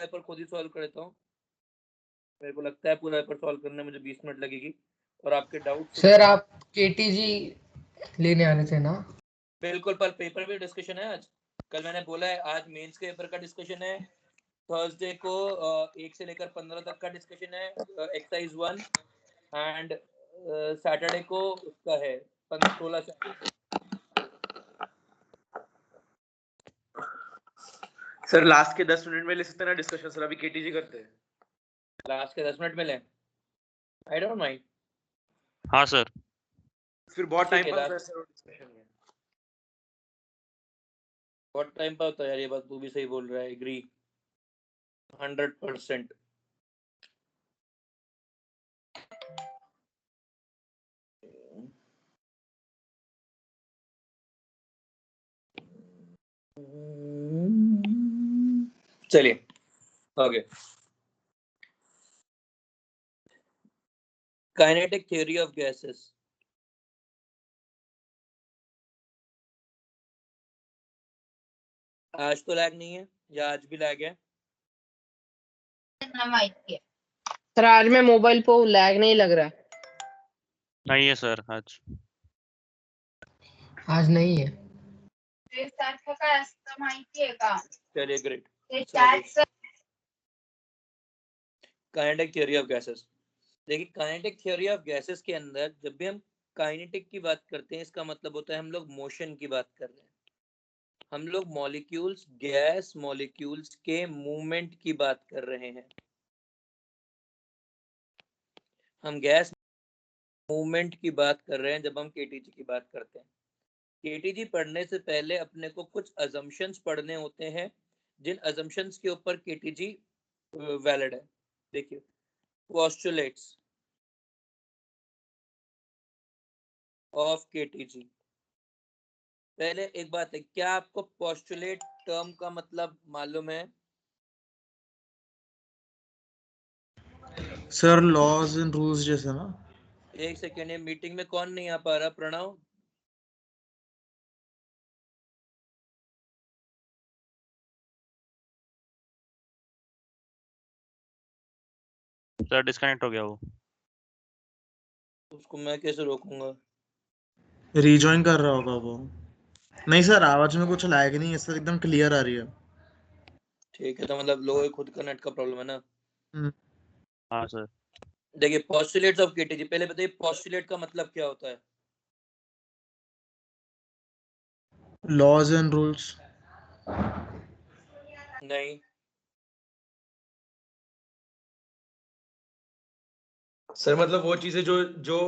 Paper खुद ही solve कर लेता हूँ। मेरे को लगता है पूरा पेपर सॉल्व करने में मुझे 20 मिनट लगेगी और आपके डाउट सर आप केटीजी लेने आने थे ना? बिल्कुल, पर पेपर भी डिस्कशन है आज। कल मैंने बोला है आज मेंस के पेपर का डिस्कशन है, थर्सडे को 1 से लेकर 15 तक का डिस्कशन है एक्सरसाइज 1 एंड सैटरडे को उसका है 16 से। सर लास्ट के 10 मिनट में ले सकते हैं ना डिस्कशन सर, अभी केटीजी करते हैं। लास्ट के 10 मिनट में लें, आई डोंट माइंड। हाँ सर। फिर बहुत ठीक टाइम है, पास है सर डिस्कशन में। बहुत टाइम पास होता है यार, ये बात तू भी सही बोल रहा है, एग्री 100%। चलिए okay, kinetic theory of gases. आज तो लैग नहीं है या आज भी लैग है? सर आज मैं मोबाइल पे लैग नहीं लग रहा है। नहीं है सर आज नहीं है। चलिए great. Kinetic theory of gases. देखिए काइनेटिक थ्योरी ऑफ गैसेस के अंदर जब भी हम काइनेटिक की बात करते हैं इसका मतलब होता है हम लोग मोशन की बात कर रहे हैं, हम लोग मॉलिक्यूल्स, गैस मॉलिक्यूल्स के मूवमेंट की बात कर रहे हैं। हम गैस मूवमेंट की बात कर रहे हैं जब हम केटीजी की बात करते हैं। केटीजी पढ़ने से पहले अपने को कुछ अजम्पशंस पढ़ने होते हैं, जिन अजम्पशंस के ऊपर केटीजी वैलिड है। देखिए पोस्टुलेट्स ऑफ केटीजी। पहले एक बात है, क्या आपको पोस्टुलेट टर्म का मतलब मालूम है? सर लॉज एंड रूल्स जैसे ना। एक सेकेंड, ये मीटिंग में कौन नहीं आ पा रहा? प्रणव। सर डिस्कनेक्ट हो गया वो। उसको मैं कैसे रोकूंगा? रीजॉइन कर रहा होगा वो। नहीं सर आवाज में कुछ लैग नहीं है सर, एकदम क्लियर आ रही है। ठीक है, तो मतलब लोगों के खुद का नेट का प्रॉब्लम है ना। हाँ सर। देखिए पोस्टुलेट्स ऑफ केटीजी, पहले बताइए पोस्टुलेट का मतलब क्या होता है? Laws and rules. नहीं, सर मतलब वो चीजें जो जो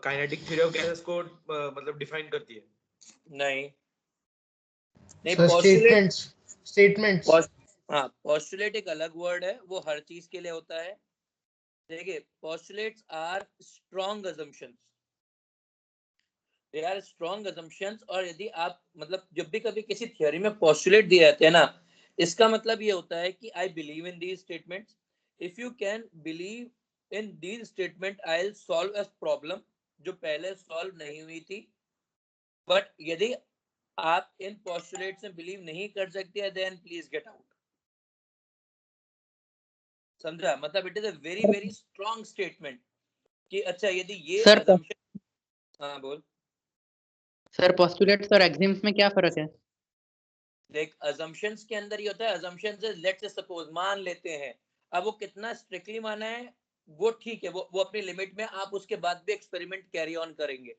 काइनेटिक थ्योरी ऑफ गैसेस को मतलब डिफाइन करती है। नहीं नहीं, सर पोस्टुलेट, स्टेटमेंट्स। हाँ पोस्टुलेट एक अलग वर्ड है, वो हर चीज के लिए होता है। देखिए postulates are strong assumptions, they are strong assumptions. और यदि आप मतलब जब भी कभी किसी थ्योरी में पोस्टुलेट दिए जाते हैं ना, इसका मतलब ये होता है कि I believe in these statements, if you can believe in these statement I will solve a problem जो पहले सॉल्व नहीं हुई थी। बट यदि आप इन पोस्टुलेट्स में बिलीव नहीं कर सकते देन प्लीज गेट आउट। समझा? मतलब it is a very very strong statement कि अच्छा यदि ये सर assumption। हाँ बोल। सर पोस्टुलेट्स और एक्सिम्स में क्या फर्क है? देख assumptions के अंदर ये होता है, assumptions is let's suppose, मान लेते हैं। अब वो कितना स्ट्रिक्टली माना है वो ठीक है, वो अपनी लिमिट में, आप उसके बाद भी एक्सपेरिमेंट कैरी ऑन करेंगे।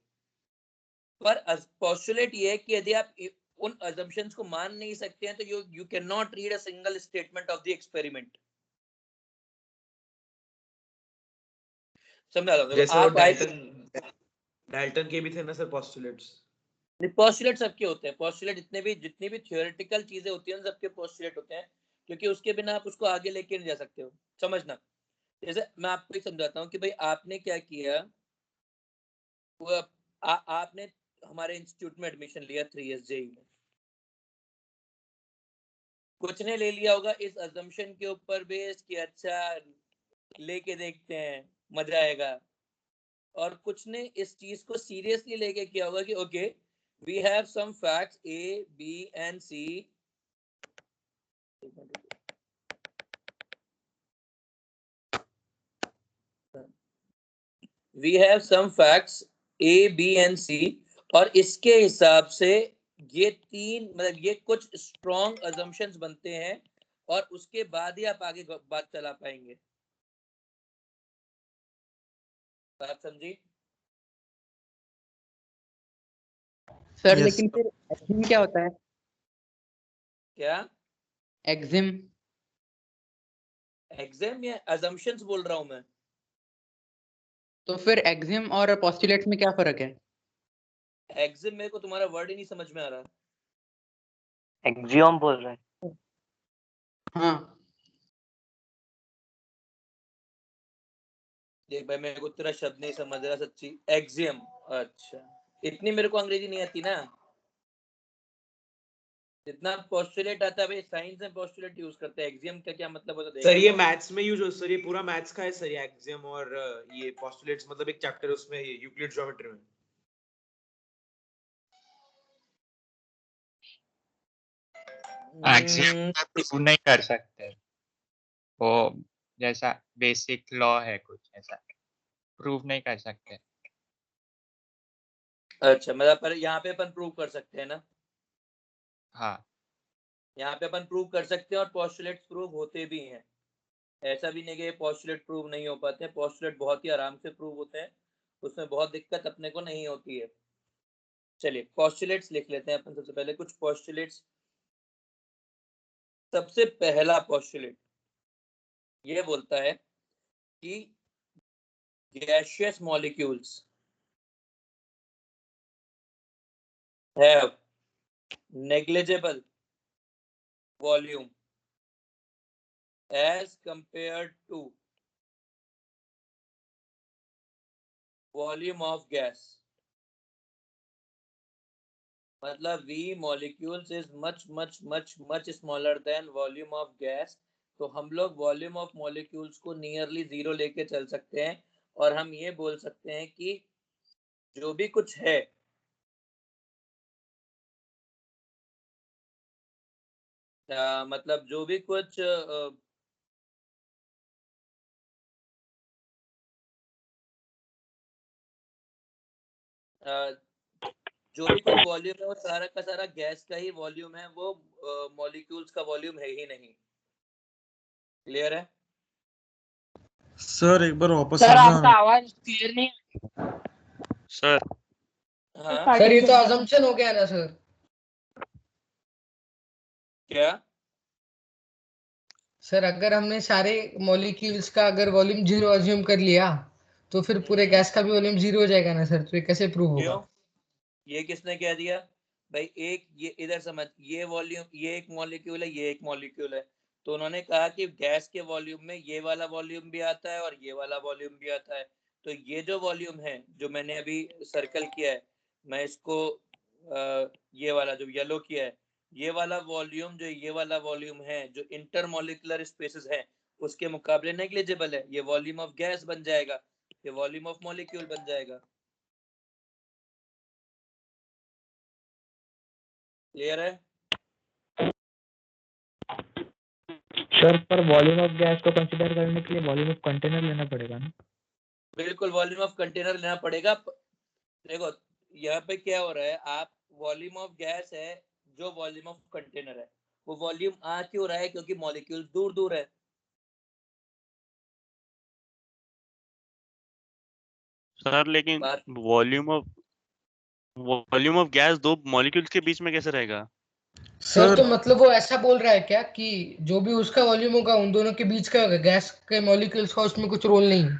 पर पोस्टुलेट ये है कि यदि आप उन assumptions को मान नहीं सकते हैं तो you cannot read a single statement of the experiment। समझा? जैसे आप डाल्टन के भी थे ना सर पोस्टुलेट्स। पोस्टुलेट सबके होते हैं, पोस्टुलेट जितनी भी थ्योरेटिकल चीजें होती हैं सबके पोस्टुलेट होते हैं, क्योंकि उसके बिना आप उसको आगे लेके नहीं जा सकते हो। समझना, जैसे मैं आपको एक समझाता हूँ कि भाई आपने क्या किया, वो आपने हमारे इंस्टीट्यूट में एडमिशन लिया 3S JEE में, कुछ ने ले लिया होगा इस अजम्पशन के ऊपर बेस कि अच्छा लेके देखते हैं मजा आएगा, और कुछ ने इस चीज को सीरियसली लेके किया होगा कि okay we have some facts A, B and C we have some facts A, B and C, और इसके हिसाब से ये तीन मतलब ये कुछ स्ट्रॉन्ग अजम्पशंस बनते हैं और उसके बाद ही आप आगे बात चला पाएंगे। बात समझी? सर Yes, लेकिन फिर एक्जिम क्या होता है? क्या एक्जिम एग्जाम या अजम्पशंस बोल रहा हूं मैं? तो फिर एक्जिम और पोस्टुलेट्स में क्या फर्क है? एग्जाम मेरे को तुम्हारा वर्ड ही नहीं समझ में आ रहा। एक्जियोम बोल रहा है। हाँ देख भाई मेरे को तेरा शब्द नहीं समझ रहा सच्ची। एक्सियम, अच्छा इतनी मेरे को अंग्रेजी नहीं आती ना, जितना पोस्टुलेट आता है भाई। साइंस में पोस्टुलेट यूज करते हैं, एक्सियम का क्या मतलब होता है? सर ये मैथ्स में यूज हो, सर ये पूरा मैथ्स का है सर, ये एक्सियम और ये पोस्टुलेट्स मतलब एक चैप्टर है उसमें, ये यूक्लिड ज्योमेट्री में। एक्सियम का प्रूव नहीं कर सकते वो, जैसा बेसिक लॉ है कुछ ऐसा, प्रूव नहीं कर सकते। अच्छा मतलब पर यहाँ पे अपन प्रूव कर सकते हैं ना? हाँ यहाँ पे अपन प्रूव कर सकते हैं और पोस्टुलेट्स प्रूव होते भी हैं। ऐसा भी नहीं कि पोस्टुलेट प्रूव नहीं हो पाते हैं, पोस्टुलेट बहुत ही आराम से प्रूव होते हैं, उसमें बहुत दिक्कत अपने को नहीं होती है। चलिए पोस्टुलेट्स लिख लेते हैं अपन सबसे पहले कुछ पोस्टुलेट्स। सबसे पहला पोस्टुलेट ये बोलता है कि gaseous molecules have negligible volume as compared to volume of gas। मतलब V molecules is much smaller than volume of gas। तो हम लोग वॉल्यूम ऑफ मॉलिक्यूल्स को नियरली जीरो लेके चल सकते हैं और हम ये बोल सकते हैं कि जो भी कुछ है मतलब जो भी कुछ जो भी कुछ वॉल्यूम है वो सारा का सारा गैस का ही वॉल्यूम है, वो मॉलिक्यूल्स का वॉल्यूम है ही नहीं। क्लियर है? सर एक बार वापस सर आपका समझना। आवाज क्लियर नहीं सर हाँ सर, ये तो अजम्पशन हो गया ना सर। क्या? सर अगर हमने सारे मॉलिक्यूल्स का अगर वॉल्यूम जीरो अज्यूम कर लिया तो फिर पूरे गैस का भी वॉल्यूम जीरो हो जाएगा ना सर, तो ये कैसे प्रूव होगा? क्यों? ये किसने कह दिया भाई? एक ये इधर समझ, ये वॉल्यूम, ये एक मॉलिक्यूल है, ये एक मॉलिक्यूल है, तो उन्होंने कहा कि गैस के वॉल्यूम में ये वाला वॉल्यूम भी आता है और ये वाला वॉल्यूम भी आता है। तो ये जो वॉल्यूम है जो मैंने अभी सर्कल किया है, मैं इसको ये वाला जो येलो किया है, ये वाला वॉल्यूम जो ये वाला वॉल्यूम है जो इंटरमॉलिक्यूलर स्पेसेस है उसके मुकाबले नेग्लिजिबल है। ये वॉल्यूम ऑफ गैस बन जाएगा, ये वॉल्यूम ऑफ मॉलिक्यूल बन जाएगा। क्लियर है? सर पर वॉल्यूम ऑफ गैस को कंसीडर करने के लिए वॉल्यूम ऑफ कंटेनर लेना पड़ेगा ना? बिल्कुल वॉल्यूम ऑफ कंटेनर लेना पड़ेगा। देखो यहाँ पे क्या हो रहा है, आप वॉल्यूम ऑफ गैस है जो वॉल्यूम ऑफ कंटेनर है, वो वॉल्यूम आ क्यों रहा है? क्योंकि मॉलिक्यूल्स दूर दूर है। सर लेकिन बात वॉल्यूम ऑफ गैस दो मॉलिक्यूल्स के बीच में कैसे रहेगा? सर तो सर मतलब वो ऐसा बोल रहा है क्या कि जो भी उसका वॉल्यूम होगा उन दोनों के बीच का होगा, गैस के मॉलिक्यूल्स का उसमें कुछ रोल नहीं है?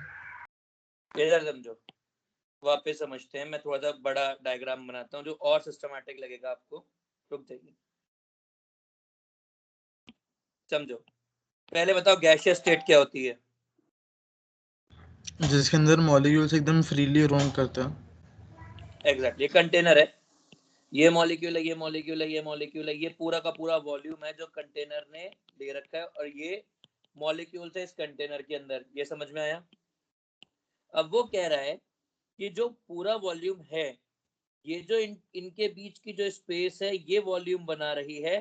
इधर समझो, वापस समझते हैं। मैं थोड़ा सा बड़ा डायग्राम बनाता हूँ जो और सिस्टमैटिक लगेगा आपको। रुक जाइए, समझो। पहले बताओ गैसियस स्टेट क्या होती है? जिसके अंदर मॉलिक्यूल्स एकदम फ्रीली रोम करते हैं। एग्जैक्टली, कंटेनर है, ये मॉलिक्यूल है, ये मॉलिक्यूल है, ये मॉलिक्यूल है, ये पूरा का पूरा वॉल्यूम है जो कंटेनर ने दे रखा है और ये मॉलिक्यूल्स है इस कंटेनर के अंदर। ये समझ में आया? अब वो कह रहा है कि जो पूरा वॉल्यूम है, ये जो इनके बीच की जो स्पेस है ये वॉल्यूम बना रही है।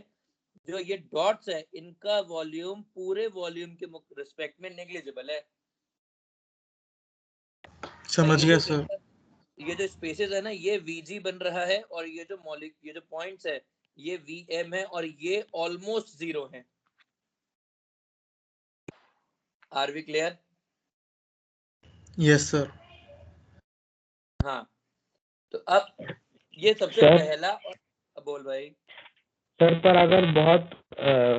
जो ये डॉट्स है इनका वॉल्यूम पूरे वॉल्यूम के रिस्पेक्ट में नेग्लिजिबल है। समझ गया सर। ये जो स्पेसेस है ना, ये VG बन रहा है, और ये जो पॉइंट्स है ये VM है, और ये ऑलमोस्ट 0 है। Are we clear? Yes sir. हाँ, तो अब ये सबसे सर। पहला। बोल भाई। सर पर अगर बहुत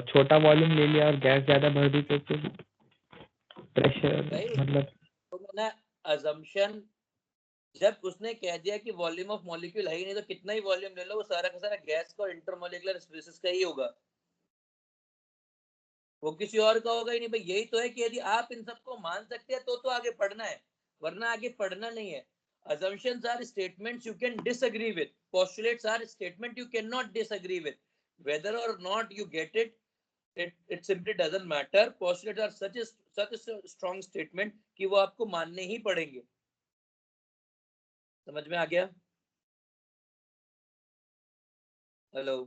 छोटा वॉल्यूम ले लिया और गैस ज्यादा भर दी तो फिर प्रेशर भाई मतलब तो मैंने अजम्पशन, जब उसने कह दिया कि वॉल्यूम ऑफ मॉलिक्यूल है ही नहीं, तो कितना ही वॉल्यूम ले लो वो सारा का सारा गैस का इंटरमॉलिक्यूलर स्पेसिस का ही होगा, वो किसी और का होगा ही नहीं। भाई यही तो है कि यदि आप इन सबको मान सकते हैं तो आगे पढ़ना है, वरना आगे पढ़ना नहीं है। Assumptions are statements you can disagree with. Postulates are statement you cannot disagree with. Whether or not you get it, it simply doesn't matter. Postulates are such a strong statement कि वो आपको मानने ही पड़ेंगे। समझ में आ गया? हेलो।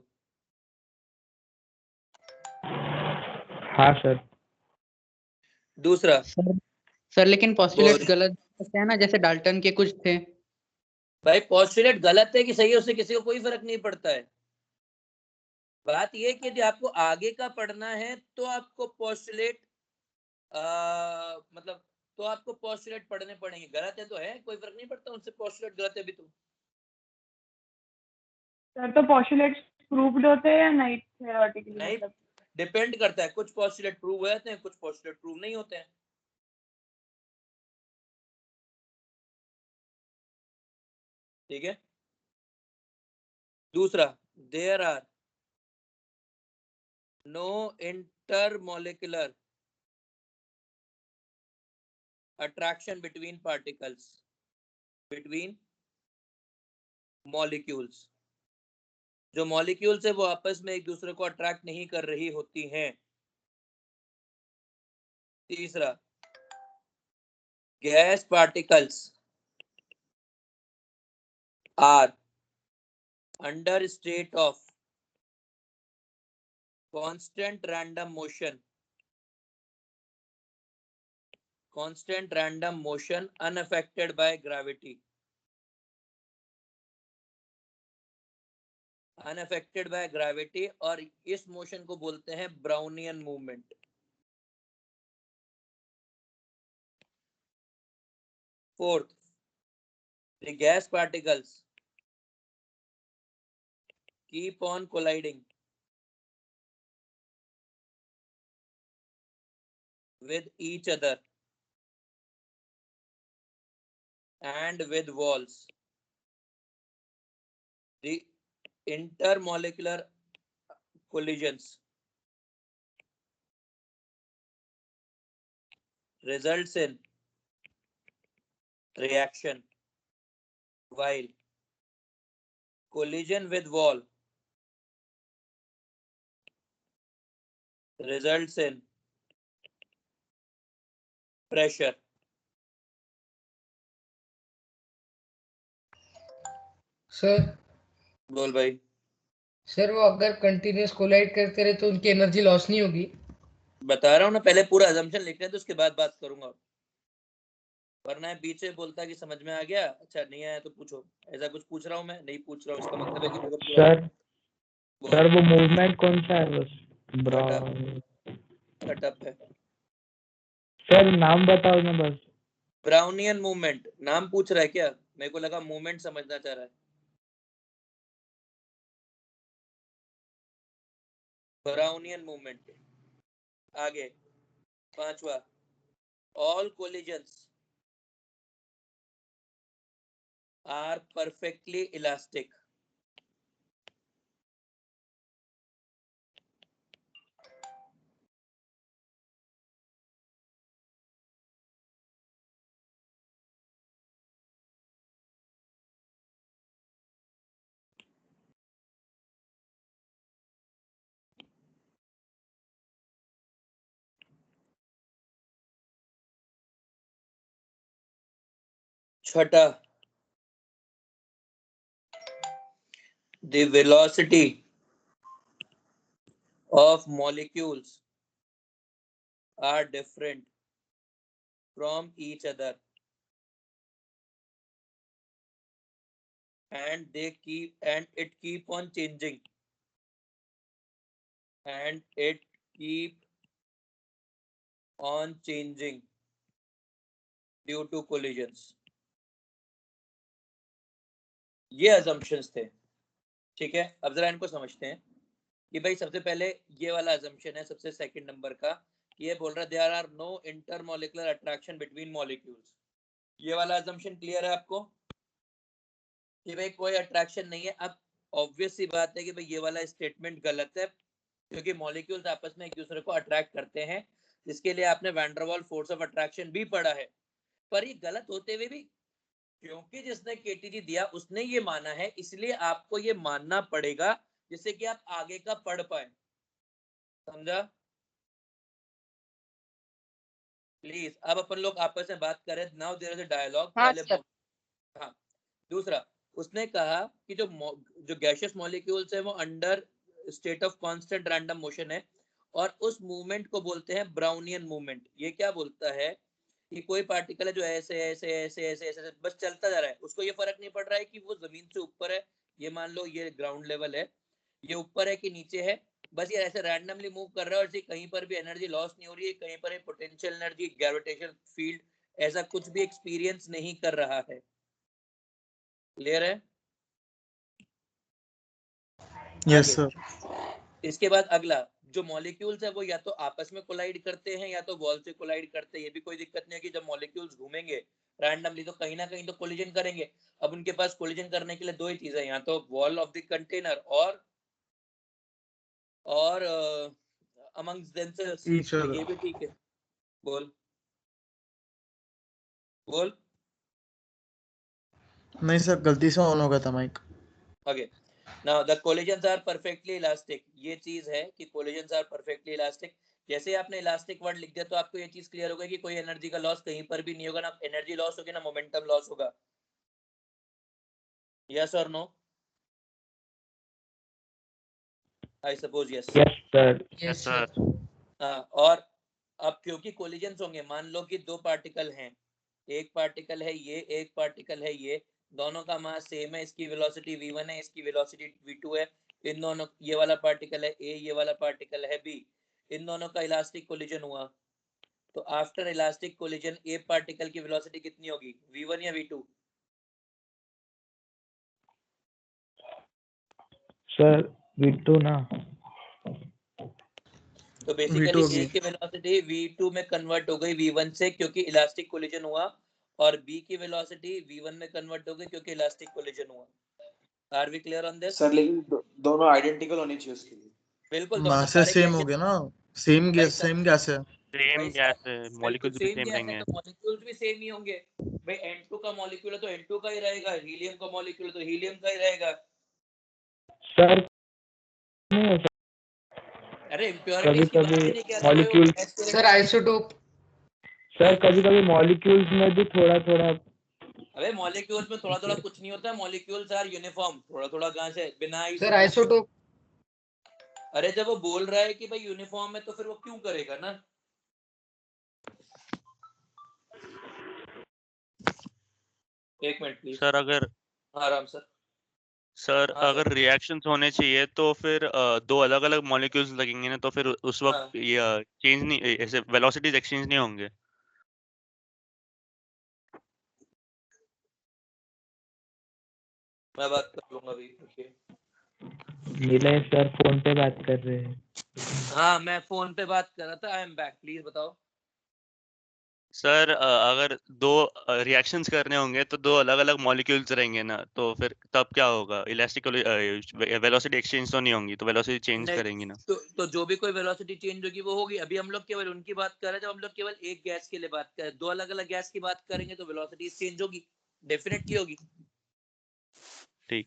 हाँ sir. दूसरा। सर लेकिन पोस्टुलेट्स बोल। गलत है ना, जैसे डाल्टन के कुछ थे। भाई पोस्टुलेट गलत है कि सही है उससे किसी को कोई फर्क नहीं पड़ता है। बात यह है कि यदि आपको आगे का पढ़ना है तो आपको पोस्टुलेट मतलब तो आपको पोस्टुलेट पढ़ने पड़ेंगे। गलत है तो है, कोई फर्क नहीं पड़ता उनसे, पोस्टुलेट गलत है भी तो। सर तो पोस्टुलेट्स प्रूव्ड होते हैं या नहीं थ्योरेटिकली? नहीं, मतलब डिपेंड करता है, कुछ पोस्टुलेट प्रूव हो जाते हैं, कुछ पोस्टुलेट प्रूव नहीं होते हैं। ठीक है। दूसरा, there are no intermolecular attraction between particles, between molecules। जो मॉलिक्यूल्स है वो आपस में एक दूसरे को अट्रैक्ट नहीं कर रही होती हैं। तीसरा, gas particles are under state of constant random motion, unaffected by gravity, और इस मोशन को बोलते हैं Brownian movement. Fourth, the gas particles keep on colliding with each other and with walls. The intermolecular collisions results in reaction, while collision with wall results in pressure। Sir बोल भाई। Sir वो अगर continuous collide करते रहे तो उनकी energy loss नहीं होगी? बता रहा हूँ ना, पहले पूरा assumption लिखना है तो उसके बाद बात करूंगा, वरना है बीच में बोलता कि समझ में आ गया, अच्छा नहीं आया तो पूछो। ऐसा कुछ पूछ रहा हूँ मैं? नहीं पूछ रहा हूँ, इसका मतलब है कि देखो सर वो मूवमेंट कौन सा है बस सेटअप है। सर नाम बताओ ना बस। ब्राउनियन मूवमेंट नाम पूछ रहा है क्या? मेरे को लगा मूवमेंट समझना चाह रहा है। Brownian movement. आगे पांचवा, all collisions are perfectly elastic। छठा, the velocity of molecules are different from each other and it keep on changing, and it keep on changing due to collisions. ये assumptions थे, ठीक है। अब जरा इनको समझते हैं कि भाई सबसे पहले ये वाला assumption है सबसे सेकंड नंबर का, कि ये बोल रहा है there are no intermolecular attraction between molecules। ये वाला assumption क्लियर है आपको कि भाई कोई अट्रैक्शन नहीं है। अब ऑब्वियस सी बात है कि भाई ये वाला स्टेटमेंट गलत है, क्योंकि मॉलिक्यूल्स आपस में एक दूसरे को अट्रैक्ट करते हैं, जिसके लिए आपने van der Waals force of attraction भी पढ़ा है। पर ये गलत होते हुए भी क्योंकि जिसने केटीजी दिया उसने ये माना है, इसलिए आपको ये मानना पड़ेगा जिससे कि आप आगे का पढ़ पाए। समझा? प्लीज अब अपन लोग आपस में बात करें। Now there is a dialogue. हाँ, दूसरा उसने कहा कि जो गैसियस मॉलिक्यूल्स है वो under state of constant random motion है, और उस मूवमेंट को बोलते हैं ब्राउनियन मूवमेंट। ये क्या बोलता है कि कोई पार्टिकल है जो ऐसे ऐसे ऐसे ऐसे ऐसे बस चलता जा रहा है, उसको ये फर्क नहीं पड़ रहा है कि वो जमीन से ऊपर है, ये मान लो ये ग्राउंड लेवल है, ये ऊपर है कि नीचे है, बस ये ऐसे रैंडमली मूव कर रहा है, और कहीं पर भी एनर्जी लॉस नहीं हो रही है, कहीं पर पोटेंशियल एनर्जी, ग्रेविटेशन फील्ड, ऐसा कुछ भी एक्सपीरियंस नहीं कर रहा है। क्लियर है? Yes sir. इसके बाद अगला, जो मॉलिक्यूल्स है वो या तो आपस में कोलाइड करते हैं या तो वॉल से कोलाइड करते हैं। ये भी कोई दिक्कत नहीं है कि जब मॉलिक्यूल्स घूमेंगे रैंडमली तो कहीं ना कहीं तो कोलिजन करेंगे। अब उनके पास कोलिजन करने के लिए दो ही चीजें हैं, या तो वॉल ऑफ द कंटेनर और अमंग्स देमसेल्व्स। ये भी ठीक है। बोल बोल। नहीं सर, गलती से ऑन हो गया था mic. Okay, now the collisions are perfectly elastic. ये चीज है कि कोलिजन्स आर परफेक्टली इलास्टिक। जैसे आपने इलास्टिक वर्ड लिख दिया तो आपको ये चीज क्लियर हो गई कि कोई एनर्जी का लॉस कहीं पर भी नहीं होगा, ना एनर्जी लॉस होगी ना मोमेंटम लॉस होगा। यस और no? I suppose yes. Yes sir. Yes sir. हाँ, और अब क्योंकि कोलिजन्स होंगे, मान लो कि दो पार्टिकल हैं, एक पार्टिकल है ये, एक पार्टिकल है ये, दोनों का मास सेम है, इसकी वेलोसिटी v1 है, इसकी वेलोसिटी v2 है, इन दोनों, ये वाला पार्टिकल है a, ये वाला पार्टिकल है b, इन दोनों का इलास्टिक कोलिजन हुआ, तो after elastic collision a particle की वेलोसिटी कितनी होगी, v1 या v2? सर v2 ना। तो बेसिकली a की वेलोसिटी v2 में कन्वर्ट हो गई v1 से, क्योंकि इलास्टिक कोलिजन हुआ, और b की वेलोसिटी v1 में कन्वर्ट हो गई क्योंकि इलास्टिक कोलिजन हुआ। Are we clear on this? Sir लेकिन दोनों आइडेंटिकल होने चाहिए उसके लिए। बिल्कुल, मासेस सेम हो गया ना, सेम गैस है। सेम गैस है, मॉलिक्यूल्स भी सेम रहेंगे। तो मॉलिक्यूल्स भी सेम ही होंगे भाई। N2 का मॉलिक्यूल है तो N2 का ही रहेगा, हीलियम का मॉलिक्यूल है तो हीलियम का ही रहेगा। सर नहीं हो सकता। अरे इम्प्योरिटीज की बात ही नहीं कर रहे मॉलिक्यूल सर आइसोटोप। सर कभी मॉलिक्यूल्स में भी थोड़ा थोड़ा। अबे मॉलिक्यूल्स में थोड़ा थोड़ा कुछ नहीं होता है, मॉलिक्यूल्स आर यूनिफॉर्म। थोड़ा थोड़ा कहां से, बिना सर आइसोटोप। अरे जब वो बोल रहा है कि भाई यूनिफॉर्म है तो फिर वो क्यों करेगा ना। एक मिनट प्लीज सर अगर आराम सर। सर हाँ, अगर रिएक्शंस होने चाहिए तो फिर दो अलग अलग मॉलिक्यूल्स लगेंगे ना, तो फिर उस वक्त हाँ। ये चेंज नहीं, ऐसे वेलोसिटीज एक्सचेंज नहीं होंगे। मैं बात कर लूंगा अभी। ओके नीले सर फोन पे बात कर रहे हैं। हाँ, मैं फोन पे बात कर रहा था। आई एम बैक, प्लीज बताओ। सर अगर दो रिएक्शंस करने होंगे तो दो अलग अलग मॉलिक्यूल्स रहेंगे ना, तो फिर तब क्या होगा, इलास्टिक वेलोसिटी एक्सचेंज तो नहीं होंगी, तो वेलोसिटी चेंज नहीं, करेंगी ना। तो जो भी कोई वेलोसिटी चेंज होगी वो होगी। अभी हम लोग केवल उनकी बात कर रहे हैं जब हम लोग केवल एक गैस के लिए बात कर रहे हैं। दो अलग अलग गैस की बात करेंगे तो वेलोसिटी चेंज होगी, डेफिनेटली होगी। ठीक।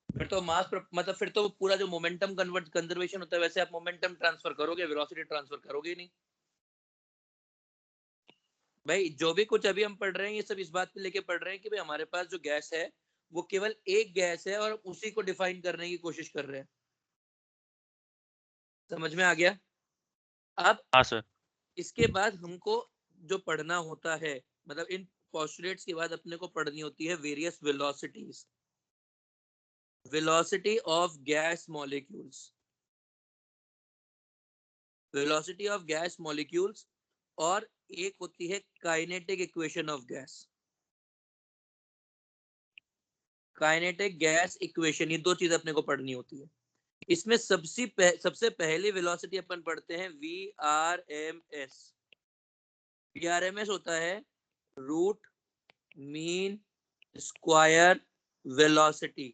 फिर तो मास मतलब फिर तो पूरा जो मोमेंटम कंजर्वेशन होता है वैसे आप मोमेंटम ट्रांसफर करोगे, वेलोसिटी ट्रांसफर करोगे ही नहीं भाई। जो भी कुछ अभी हम पढ़ रहे हैं ये सब इस बात पे लेके पढ़ रहे हैं कि भाई हमारे पास जो गैस है वो केवल एक गैस है और उसी को डिफाइन करने की कोशिश कर रहे हैं। समझ में आ गया? अब हाँ सर। इसके बाद हमको जो पढ़ना होता है, मतलब इन पोस्टुलेट्स के बाद अपने को पढ़नी होती है various velocities. Velocity of gas molecules, velocity of gas molecules, और एक होती है kinetic equation of gas, kinetic gas equation. ये दो चीज अपने को पढ़नी होती है। इसमें सबसे पहली वेलोसिटी अपन पढ़ते हैं VRMS। VRMS होता है रूट मीन स्क्वायर वेलोसिटी।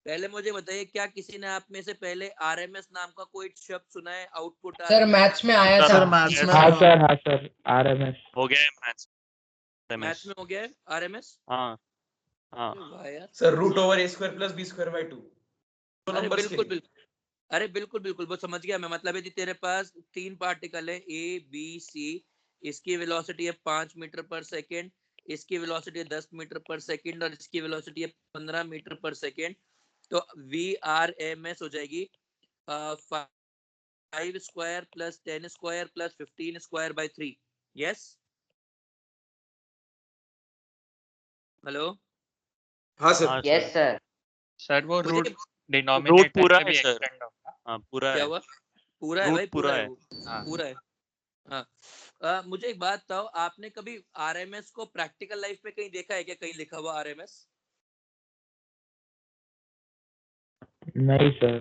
पहले मुझे बताइए, क्या किसी ने आप में से पहले RMS नाम का कोई शब्द सुना है? आउटपुट सर मैथ्स में आया सर था। मैथ्स में हाँ था। सर RMS हो गया है मैथ्स मैथ्स में हो गया है RMS। हाँ हाँ अरे वाह यार, sir root over a square plus b square by 2 दो अरे नंबर्स के बिल्कुल लिए। बिल्कुल, अरे बिल्कुल बिल्कुल, वो समझ गया मैं। मतलब है जी, तेरे पास 3 पार्टिकल है A B C, इसकी वेलोसिटी है 5 मीटर पर सेकेंड, इसकी वेलोसिटी है 10 मीटर पर सेकेंड, और इसकी वेलोसिटी है 15 मीटर पर सेकेंड। तो VRMS हो जाएगी 5 square plus 10 square plus 15 square by 3। Yes, hello. हाँ सर। हाँ यस सर सर। सर वो मुझे रूट रूट डिनोमिनेटर पूरा पे है भी सर। एक्सटेंड होगा। हाँ पूरा क्या है, हुआ? पूरा है रूट भाई, पूरा पूरा है है। वो, हाँ पूरा है। हाँ, मुझे एक बात बताओ, आपने कभी RMS को प्रैक्टिकल लाइफ में कहीं देखा है क्या, कहीं लिखा हुआ RMS? नहीं सर।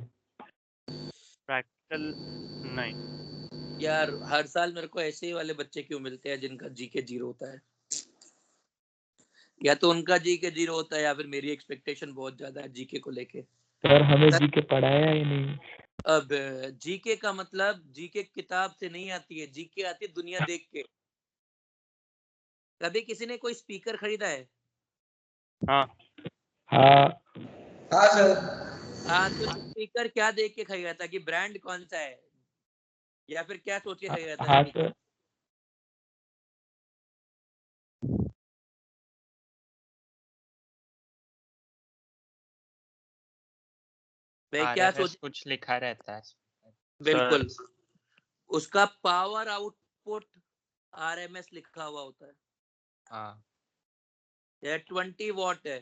प्रैक्टिकल नहीं। यार हर साल मेरे को ऐसे ही वाले बच्चे क्यों मिलते हैं जिनका GK 0 होता है? या तो उनका GK 0 होता है, या फिर मेरी एक्सपेक्टेशन बहुत ज्यादा है GK को लेके। सर हमें जीके पढ़ाया ही नहीं। अब GK का मतलब, GK किताब से नहीं आती है, GK आती है दुनिया देख के। कभी किसी ने कोई स्पीकर खरीदा है? हाँ हाँ हाँ सर। हाँ, तो स्पीकर क्या देख के खरीदा था, कि ब्रांड कौन सा है, या फिर क्या सोच के खरीदा था हाँ स्पीकर? सर। भाई क्या RMS सोच? कुछ लिखा रहता है। बिल्कुल, उसका पावर आउटपुट RMS लिखा हुआ होता है। हाँ यह 20 वॉट है,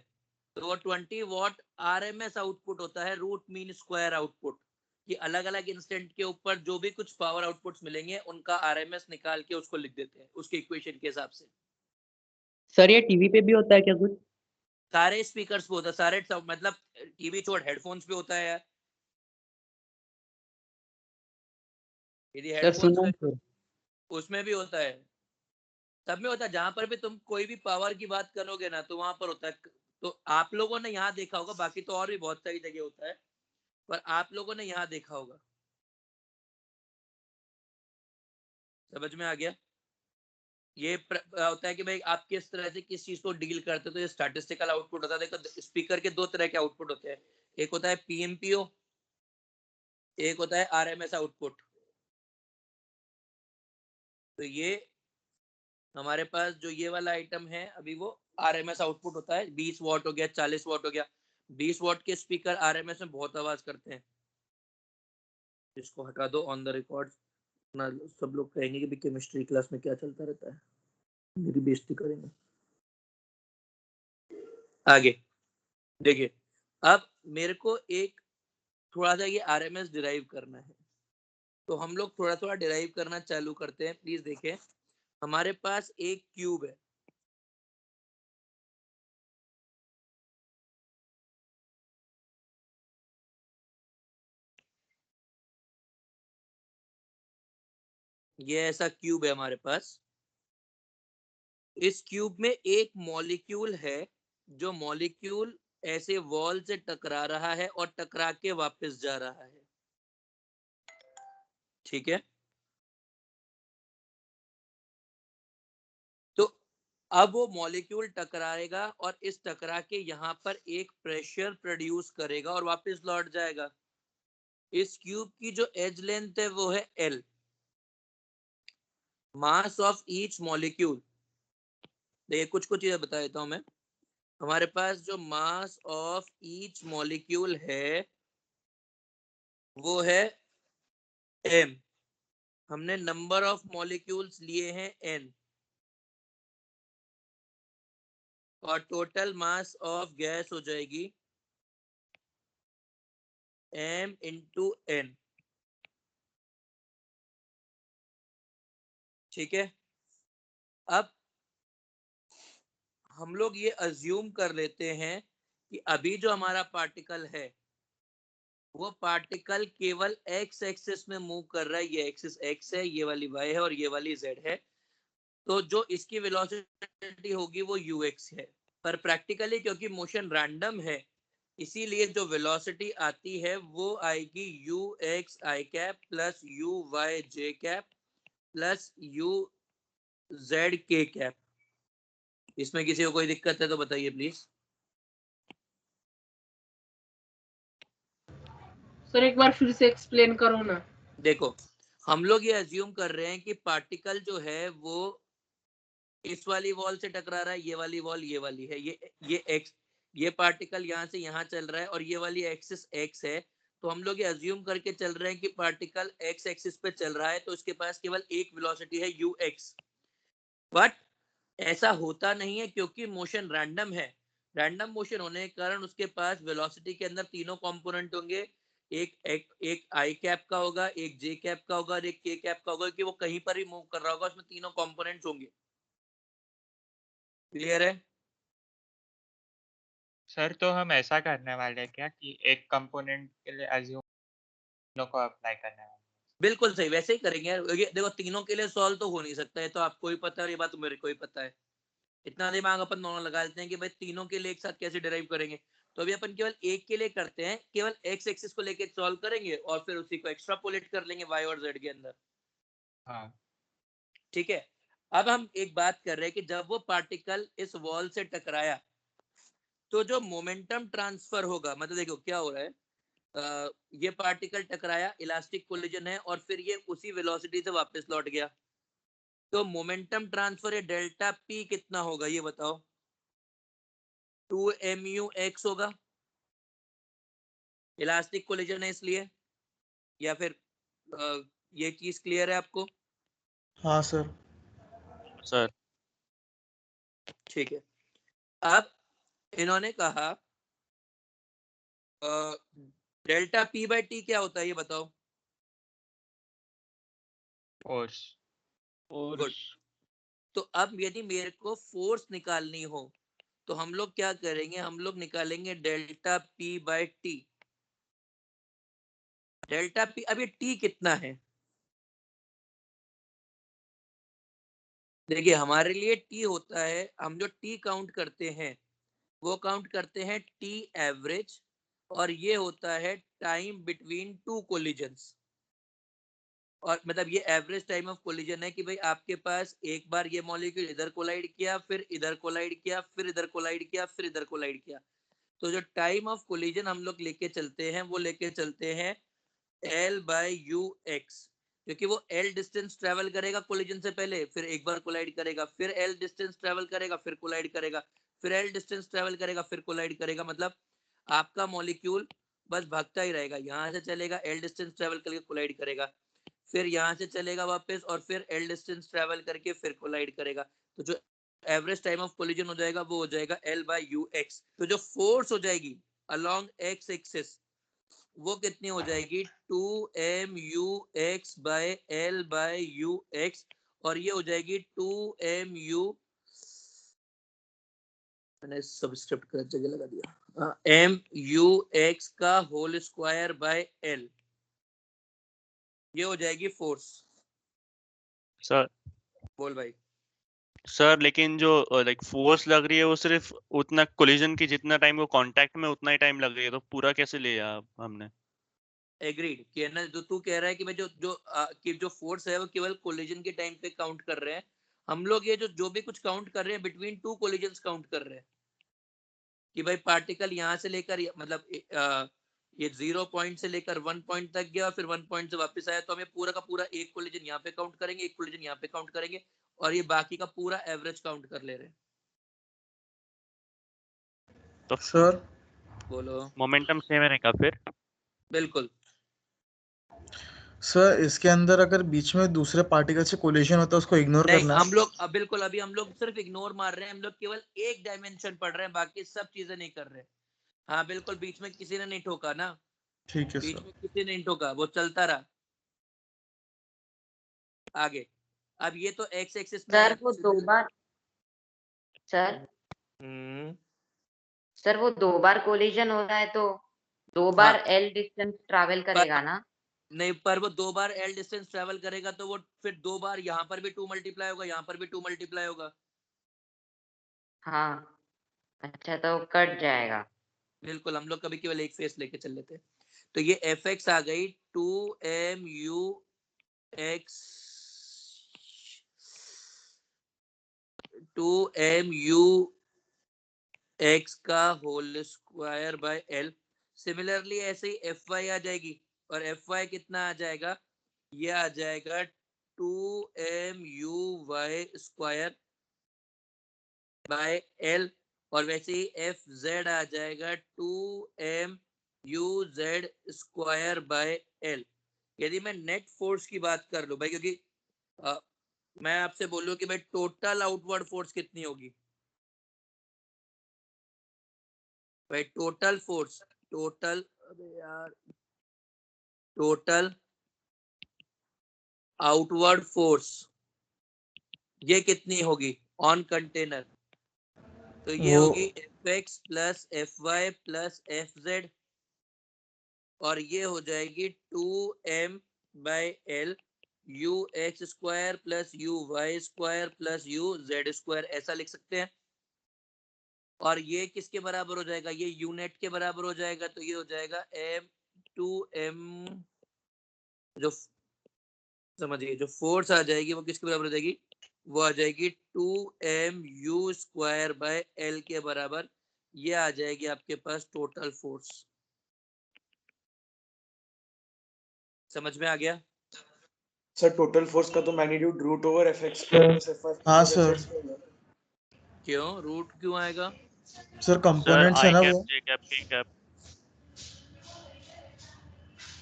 तो वो 20 वॉट RMS आउटपुट होता है, रूट मीन स्क्वायर आउटपुट। कि अलग अलग इंस्टेंट के ऊपर जो भी कुछ पावर आउटपुट्स मिलेंगे, उनका RMS निकाल के उसको लिख देते हैं उसके इक्वेशन के हिसाब से। सर ये टीवी पे भी होता है क्या कुछ? सारे स्पीकर्स पे होता है, सारे मतलब टीवी छोड़, हेडफोन्स पे होता है यार। यदि सर हेडफोन्स सुना पे, है सर। उसमें भी होता है, सब में होता है। जहां पर भी तुम कोई भी पावर की बात करोगे ना, तो वहां पर होता है। तो आप लोगों ने यहाँ देखा होगा, बाकी तो और भी बहुत सारी जगह होता है, पर आप लोगों ने यहाँ देखा होगा। समझ में आ गया? ये होता है कि भाई आप किस तरह से किस चीज को डील करते हो। तो ये स्टैटिस्टिकल आउटपुट होता है। देखो, स्पीकर के दो तरह के आउटपुट होते हैं, एक होता है PMPO, एक होता है RMS आउटपुट। तो ये हमारे पास जो ये वाला आइटम है अभी, वो RMS आउटपुट होता है। 20 वॉट हो गया, 40 वॉट हो गया। 20 वॉट के स्पीकर RMS में बहुत आवाज करते हैं। इसको हटा दो ऑन द रिकॉर्ड, ना सब लोग कहेंगे कि केमिस्ट्री क्लास में क्या चलता रहता है, मेरी बेइज्जती करेंगे। आगे देखिए, अब मेरे को एक थोड़ा सा ये RMS डिराइव करना है, तो हम लोग थोड़ा थोड़ा डिराइव करना चालू करते हैं। प्लीज देखें, हमारे पास एक क्यूब है, ये ऐसा क्यूब है हमारे पास। इस क्यूब में एक मॉलिक्यूल है, जो मॉलिक्यूल ऐसे वॉल से टकरा रहा है और टकरा के वापस जा रहा है। ठीक है, तो अब वो मॉलिक्यूल टकराएगा और इस टकरा के यहाँ पर एक प्रेशर प्रोड्यूस करेगा और वापस लौट जाएगा। इस क्यूब की जो एज लेंथ है वो है L। Mass of each molecule, देखिए कुछ कुछ चीजें बता देता हूं मैं। हमारे पास जो मास ऑफ ईच मॉलिक्यूल है वो है m। हमने नंबर ऑफ मॉलिक्यूल्स लिए हैं n। और टोटल मास ऑफ गैस हो जाएगी m इंटू n। ठीक है, अब हम लोग ये अज्यूम कर लेते हैं कि अभी जो हमारा पार्टिकल है वो पार्टिकल केवल x एक्सिस में मूव कर रहा है। ये एक्सिस x है, ये वाली y है और ये वाली z है। तो जो इसकी वेलोसिटी होगी वो ux है। पर प्रैक्टिकली क्योंकि मोशन रैंडम है, इसीलिए जो वेलोसिटी आती है वो आएगी ux i cap plus uy j cap plus uz k cap. इसमें किसी को कोई दिक्कत है तो बताइए प्लीज। सर एक बार फिर से एक्सप्लेन करो ना। देखो, हम लोग ये अज्यूम कर रहे हैं कि पार्टिकल जो है वो इस वाली वॉल से टकरा रहा है। ये वाली वॉल ये वाली है, ये एक्स, ये पार्टिकल यहाँ से यहाँ चल रहा है और ये वाली एक्सिस एक्स है। तो हम लोग ये अज्यूम करके चल रहे हैं कि पार्टिकल एक्स एक्सिस पे चल रहा है तो उसके पास केवल एक वेलोसिटी है ux। बट ऐसा होता नहीं है क्योंकि मोशन रैंडम है। रैंडम मोशन होने के कारण उसके पास वेलोसिटी के अंदर तीनों कंपोनेंट होंगे। एक आई कैप का होगा, एक जे कैप का होगा और एक के कैप का होगा, कि वो कहीं पर भी मूव कर रहा होगा उसमें तीनों कंपोनेंट्स होंगे। क्लियर है? सर तो हम ऐसा करने वाले हैं क्या कि एक कंपोनेंट के लिए अज्यूम को अप्लाई करने वाले हैं? बिल्कुल सही, वैसे ही करेंगे यार। ये देखो, तीनों के लिए सॉल्व तो हो नहीं सकता है, तो आपको भी पता है और ये बात मेरे को भी पता है। इतना दिमाग अपन दोनों लगा लेते हैं कि भाई तीनों के लिए एक साथ कैसे डिराइव करेंगे। तो अभी अपन केवल एक के लिए करते हैं, केवल एक्स एक्सिस को लेके सॉल्व करेंगे और फिर उसी को एक्स्ट्रापोलेट कर लेंगे वाई और जेड के अंदर। हाँ ठीक है, अब हम एक बात कर रहे हैं कि जब वो पार्टिकल इस वॉल से टकराया तो जो मोमेंटम ट्रांसफर होगा, मतलब देखो क्या हो रहा है, ये पार्टिकल टकराया, इलास्टिक कोलिजन है और फिर ये उसी वेलोसिटी से वापस लौट गया। तो मोमेंटम ट्रांसफर है डेल्टा पी कितना होगा ये बताओ? 2mu(x) होगा, इलास्टिक कोलिजन है इसलिए। या फिर ये चीज क्लियर है आपको? हाँ सर। सर ठीक है, अब इन्होंने कहा डेल्टा पी बाई टी क्या होता है ये बताओ? फोर्स। गुड। तो अब यदि मेरे को फोर्स निकालनी हो तो हम लोग क्या करेंगे? हम लोग निकालेंगे delta P by T. Delta P, अब ये टी कितना है? देखिए हमारे लिए टी होता है, हम जो टी काउंट करते हैं वो काउंट करते हैं टी एवरेज, और ये होता है टाइम बिटवीन टू कोलिजन्स। और मतलब ये एवरेज टाइम ऑफ कोलिजन है कि भाई आपके पास एक बार ये मॉलिक्यूल इधर कोलाइड किया, फिर इधर कोलाइड किया, फिर इधर कोलाइड किया, फिर इधर कोलाइड किया। तो जो टाइम ऑफ कोलिजन हम लोग लेके चलते हैं वो लेके चलते हैं L बाई यू एक्स, क्योंकि वो L डिस्टेंस ट्रेवल करेगा कोलिजन से पहले, फिर एक बार कोलाइड करेगा, फिर L डिस्टेंस ट्रेवल करेगा, फिर कोलाइड करेगा, फिर L डिस्टेंस ट्रेवल करेगा, फिर कोलाइड करेगा। मतलब आपका मॉलिक्यूल बस भागता ही रहेगा, यहाँ से चलेगा, L डिस्टेंस ट्रेवल करके कोलाइड करेगा, फिर यहाँ से चलेगा वापस और फिर L डिस्टेंस ट्रेवल करके फिर कोलाइड करेगा। तो जो एवरेज टाइम ऑफ कोलिजन हो जाएगा वो हो जाएगा L बाई यू एक्स। तो जो फोर्स हो जाएगी अलोंग एक्स एक्सिस वो कितनी हो जाएगी? 2mu(x) by L by u x, और ये हो जाएगी 2mu, मैंने सबस्क्रिप्ट कर जगह लगा दिया, mu(x) का होल स्क्वायर बाय L। ये हो जाएगी फोर्स। सर बोल भाई। सर लेकिन जो लाइक फोर्स लग रही है वो सिर्फ उतना कोलिजन की जितना टाइम वो कांटेक्ट में उतना ही टाइम लग रही है, तो पूरा कैसे लिया हमने? एग्रीड कि ना, जो तू कह रहा है कि मैं कि जो फोर्स है वो केवल कोलिजन के टाइम पे काउंट कर रहे हैं। हम लोग ये जो भी कुछ काउंट कर रहे हैं बिटवीन टू कोलिजन्स काउंट कर रहे हैं कि भाई पार्टिकल यहाँ से लेकर मतलब ये 0 पॉइंट से लेकर 1 पॉइंट तक गया और फिर 1 पॉइंट से वापस आया, तो हमें पूरा का पूरा एक कोलिजन यहाँ पे काउंट करेंगे, एक कोलिजन यहाँ पे काउंट करेंगे और ये बाकी का पूरा एवरेज काउंट कर ले रहे हैं। तो सर बोलो। मोमेंटम सेम रहेगा फिर? बिल्कुल। सर इसके अंदर अगर बीच में दूसरे पार्टिकल से कोलिजन होता है उसको इग्नोर नहीं, करना है। हम लोग बिल्कुल अभी हम लोग सिर्फ इग्नोर मार रहे हैं, हम लोग केवल एक डायमेंशन पढ़ रहे हैं, बाकी सब चीजें नहीं कर रहे। हाँ बिल्कुल, बीच में किसी ने नहीं ठोका ना, ठीक है बीच सर। में किसी ने नहीं ठोका, वो चलता रहा आगे। अब ये तो एक्स एक्सिस में सर वो दो बार सर हम्म, सर वो 2 बार कोलिजन हो रहा है तो 2 बार एल डिस्टेंस ट्रैवल करेगा ना? नहीं, पर वो 2 बार एल डिस्टेंस ट्रेवल करेगा तो वो फिर 2 बार यहाँ पर भी 2 मल्टीप्लाई होगा, यहाँ पर भी 2 मल्टीप्लाई होगा। हाँ, अच्छा तो कट जाएगा। बिल्कुल, हम लोग कभी केवल एक फेस लेके चल लेते। तो ये एफ एक्स आ गई 2mu x 2mu x का whole square by l. Similarly ऐसे ही एफ वाई आ जाएगी, और एफ वाई कितना आ जाएगा, ये आ जाएगा 2mu y square by L. और वैसे ही एफ जेड आ जाएगा 2mu z square by L. यदि मैं नेट फोर्स की बात कर लूं भाई, क्योंकि मैं आपसे बोलूं कि भाई टोटल आउटवर्ड फोर्स कितनी होगी, भाई टोटल फोर्स, टोटल, अबे यार, टोटल आउटवर्ड फोर्स ये कितनी होगी ऑन कंटेनर, तो ये वो होगी f x plus f y plus f z, और ये हो जाएगी 2m by l u x square plus u y square plus u z square, ऐसा लिख सकते हैं। और ये किसके बराबर हो जाएगा, ये यूनिट के बराबर हो जाएगा, तो ये हो जाएगा m2m, जो समझिए जो फोर्स आ जाएगी वो किसके बराबर हो जाएगी, वो आ जाएगी 2mu स्क्वायर बाय एल के बराबर। ये आ जाएगी आपके पास टोटल फोर्स। समझ में आ गया? सर टोटल फोर्स का तो magnitude root over f x plus f y हाँ प्लस सर। एफ जेड होगा। क्यों रूट क्यों आएगा? सर सर कंपोनेंट्स है आई ना कैप वो। जे कैप के कैप।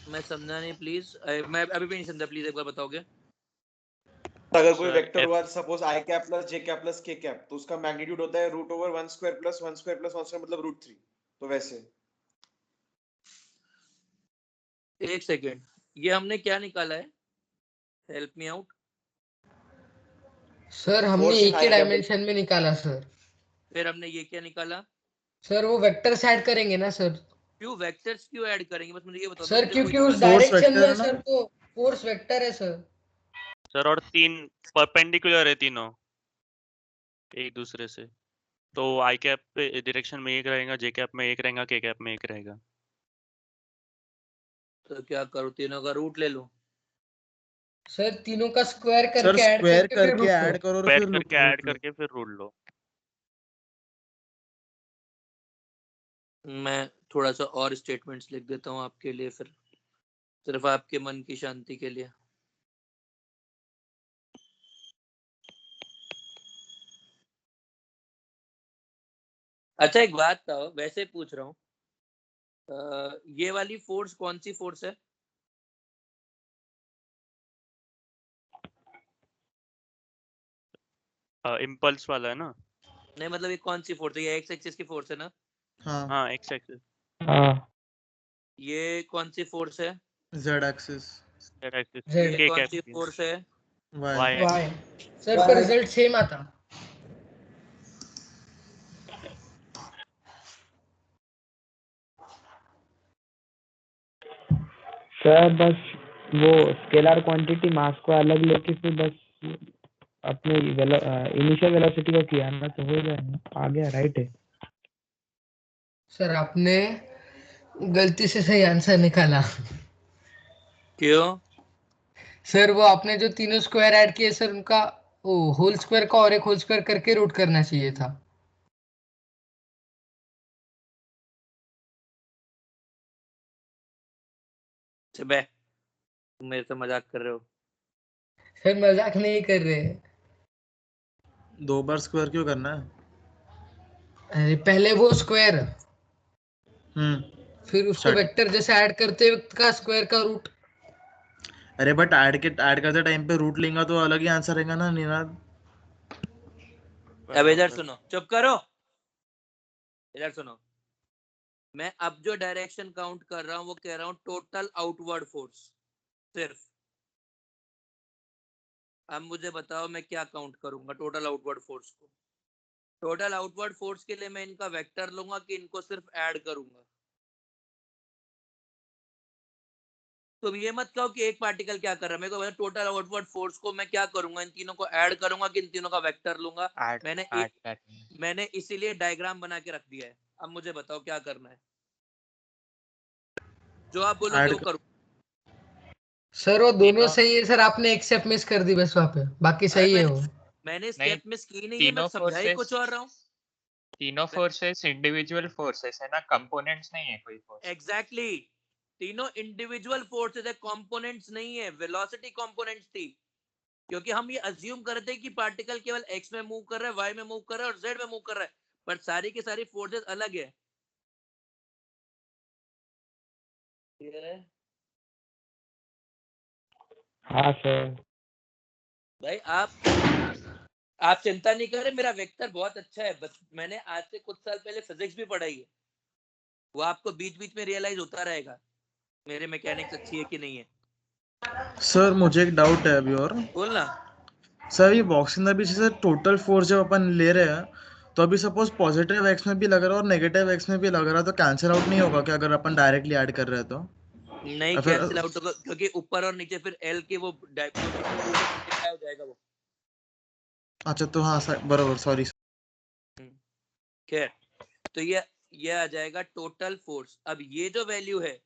मैं समझा नहीं प्लीज, मैं अभी भी नहीं समझा, प्लीज एक बार बताओगे? अगर कोई सर वेक्टर एफ हुआ suppose i cap plus j cap plus k cap, तो उसका मैग्नीट्यूड होता है root over 1 square plus 1 square plus 1 square मतलब रूट 3। तो वैसे एक सेकेंड, ये हमने क्या निकाला है, हेल्प मी आउट। सर हमने फोर्स इन एक ही आई कैप। डायमेंशन में निकाला सर। फिर हमने ये क्या निकाला? सर वो वेक्टर्स ऐड करेंगे ना सर? क्यों वेक्टर्स क्यों ऐड करेंगे, बस मुझे ये बता दो, सर मुझे कोई क्योंकि उस दिक्कत नहीं। फोर्स डायरेक्शन वेक्टर में है ना। सर तो फोर्स वेक्टर है सर। सर और 3 परपेंडिकुलर है तीनों एक दूसरे से, तो आई कैप पे डायरेक्शन में एक रहेगा, जे कैप में एक रहेगा, के कैप में एक रहेगा। तो क्या करूँ, तीनों का रूट ले लूं? सर तीनों का स्क्वायर सर करके ऐड स्क्वायर करके फिर करके रूट ऐड लो। करो और स्क्वायर फिर करके ऐड रूट लो। करके फिर रूट लो। मैं थोड़ा सा और स्टेटमेंट्स लिख देता हूँ आपके लिए, फिर सिर्फ आपके मन की शांति के लिए। अच्छा एक बात बताओ, वैसे पूछ रहा हूँ, ये वाली फोर्स कौन सी फोर्स है? इम्पल्स वाला है ना? नहीं मतलब ये कौन सी फोर्स है, ये एक्स एक्सिस की फोर्स है ना? हाँ हाँ एक्स एक्सिस। हाँ ये कौन सी फोर्स है? Z axis. Z axis. Z. ये के कौन कैप सी की फोर्स है? Y. Y y. Axis. Sir पर रिजल्ट सेम आता। सर बस वो स्केलर क्वांटिटी मास को अलग लेके फिर बस अपने इनिशियल वेलोसिटी को किया ना तो हो जाएगा, आ गया राइट है। सर आपने गलती से सही आंसर निकाला। क्यों? सर वो आपने जो तीनों स्क्वायर ऐड किए सर उनका वो होल स्क्वायर का और एक होल स्क्वायर करके रूट करना चाहिए था। बे तुम मेरे से मजाक कर रहे हो? सर मजाक नहीं कर रहे। 2 बार स्क्वायर क्यों करना है? अरे पहले वो स्क्वायर फिर उसको स्टार्ट। वेक्टर जैसे ऐड करते वक्त का स्क्वायर का रूट। अरे बट ऐड करते टाइम पे रूट लेंगे तो अलग ही आंसर रहेगा ना निनाद। अब इधर सुनो, चुप करो, इधर सुनो। मैं अब जो डायरेक्शन काउंट कर रहा हूं वो कह रहा हूं टोटल आउटवर्ड फोर्स सिर्फ। अब मुझे बताओ मैं क्या काउंट करूंगा टोटल आउटवर्ड फोर्स को। टोटल आउटवर्ड फोर्स के लिए मैं इनका वेक्टर लूंगा कि इनको सिर्फ ऐड करूंगा। तुम ये मत कहो कि एक पार्टिकल क्या कर रहा है, मेरे को टोटल आउटवर्ड फोर्स को मैं क्या करूंगा, इन तीनों को ऐड करूंगा कि इन तीनों का वेक्टर लूंगा। मैंने इसीलिए डायग्राम बना के रख दिया है। अब मुझे बताओ क्या करना है, जो आप बोलोगे वो करूँ। सर वो दोनों सही है सर, आपने एक स्टेप मिस कर दी बस वहाँ पे, बाकी सही है वो। मैंने स्टेप मिस की नहीं है, मैं समझा ही कुछ और रहा हूँ। तीनों फोर्सेस इंडिविजुअल फोर्सेस है ना, कंपोनेंट्स नहीं है कोई फोर्स। एग्जैक्टली, तीनों इंडिविजुअल फोर्सेस है, कंपोनेंट्स नहीं है। वेलोसिटी कंपोनेंट्स थी, क्योंकि हम ये अज्यूम करते हैं कि पार्टिकल केवल एक्स में मूव कर रहा है, वाई में मूव कर रहा है और जेड में मूव कर रहा है, पर सारी की सारी फोर्सेस अलग है। क्लियर है? हाँ सर। भाई आप चिंता नहीं करें, मेरा वेक्टर बहुत अच्छा है। बस मैंने आज से कुछ साल पहले फिजिक्स भी पढ़ाई है, वो आपको बीच बीच में रियलाइज होता रहेगा मेरे मैकेनिक्स अच्छी है कि नहीं है। सर मुझे एक डाउट है अभी और। बोलना। सर ये बॉक्सिंग द बीच से टोटल फोर्स जब अपन ले रहे हैं तो अभी सपोज पॉजिटिव एक्स में भी लग रहा है और नेगेटिव एक्स में भी लग रहा है, तो कैंसिल आउट नहीं होगा क्या अगर अपन डायरेक्टली ऐड कर रहे हैं तो? नहीं कैंसिल आउट होगा, क्योंकि ऊपर और नीचे फिर एल के वो हो जाएगा वो। अच्छा तो हाँ बराबर, सॉरी। खैर, तो ये आ जाएगा टोटल फोर्स। अब ये जो वैल्यू है,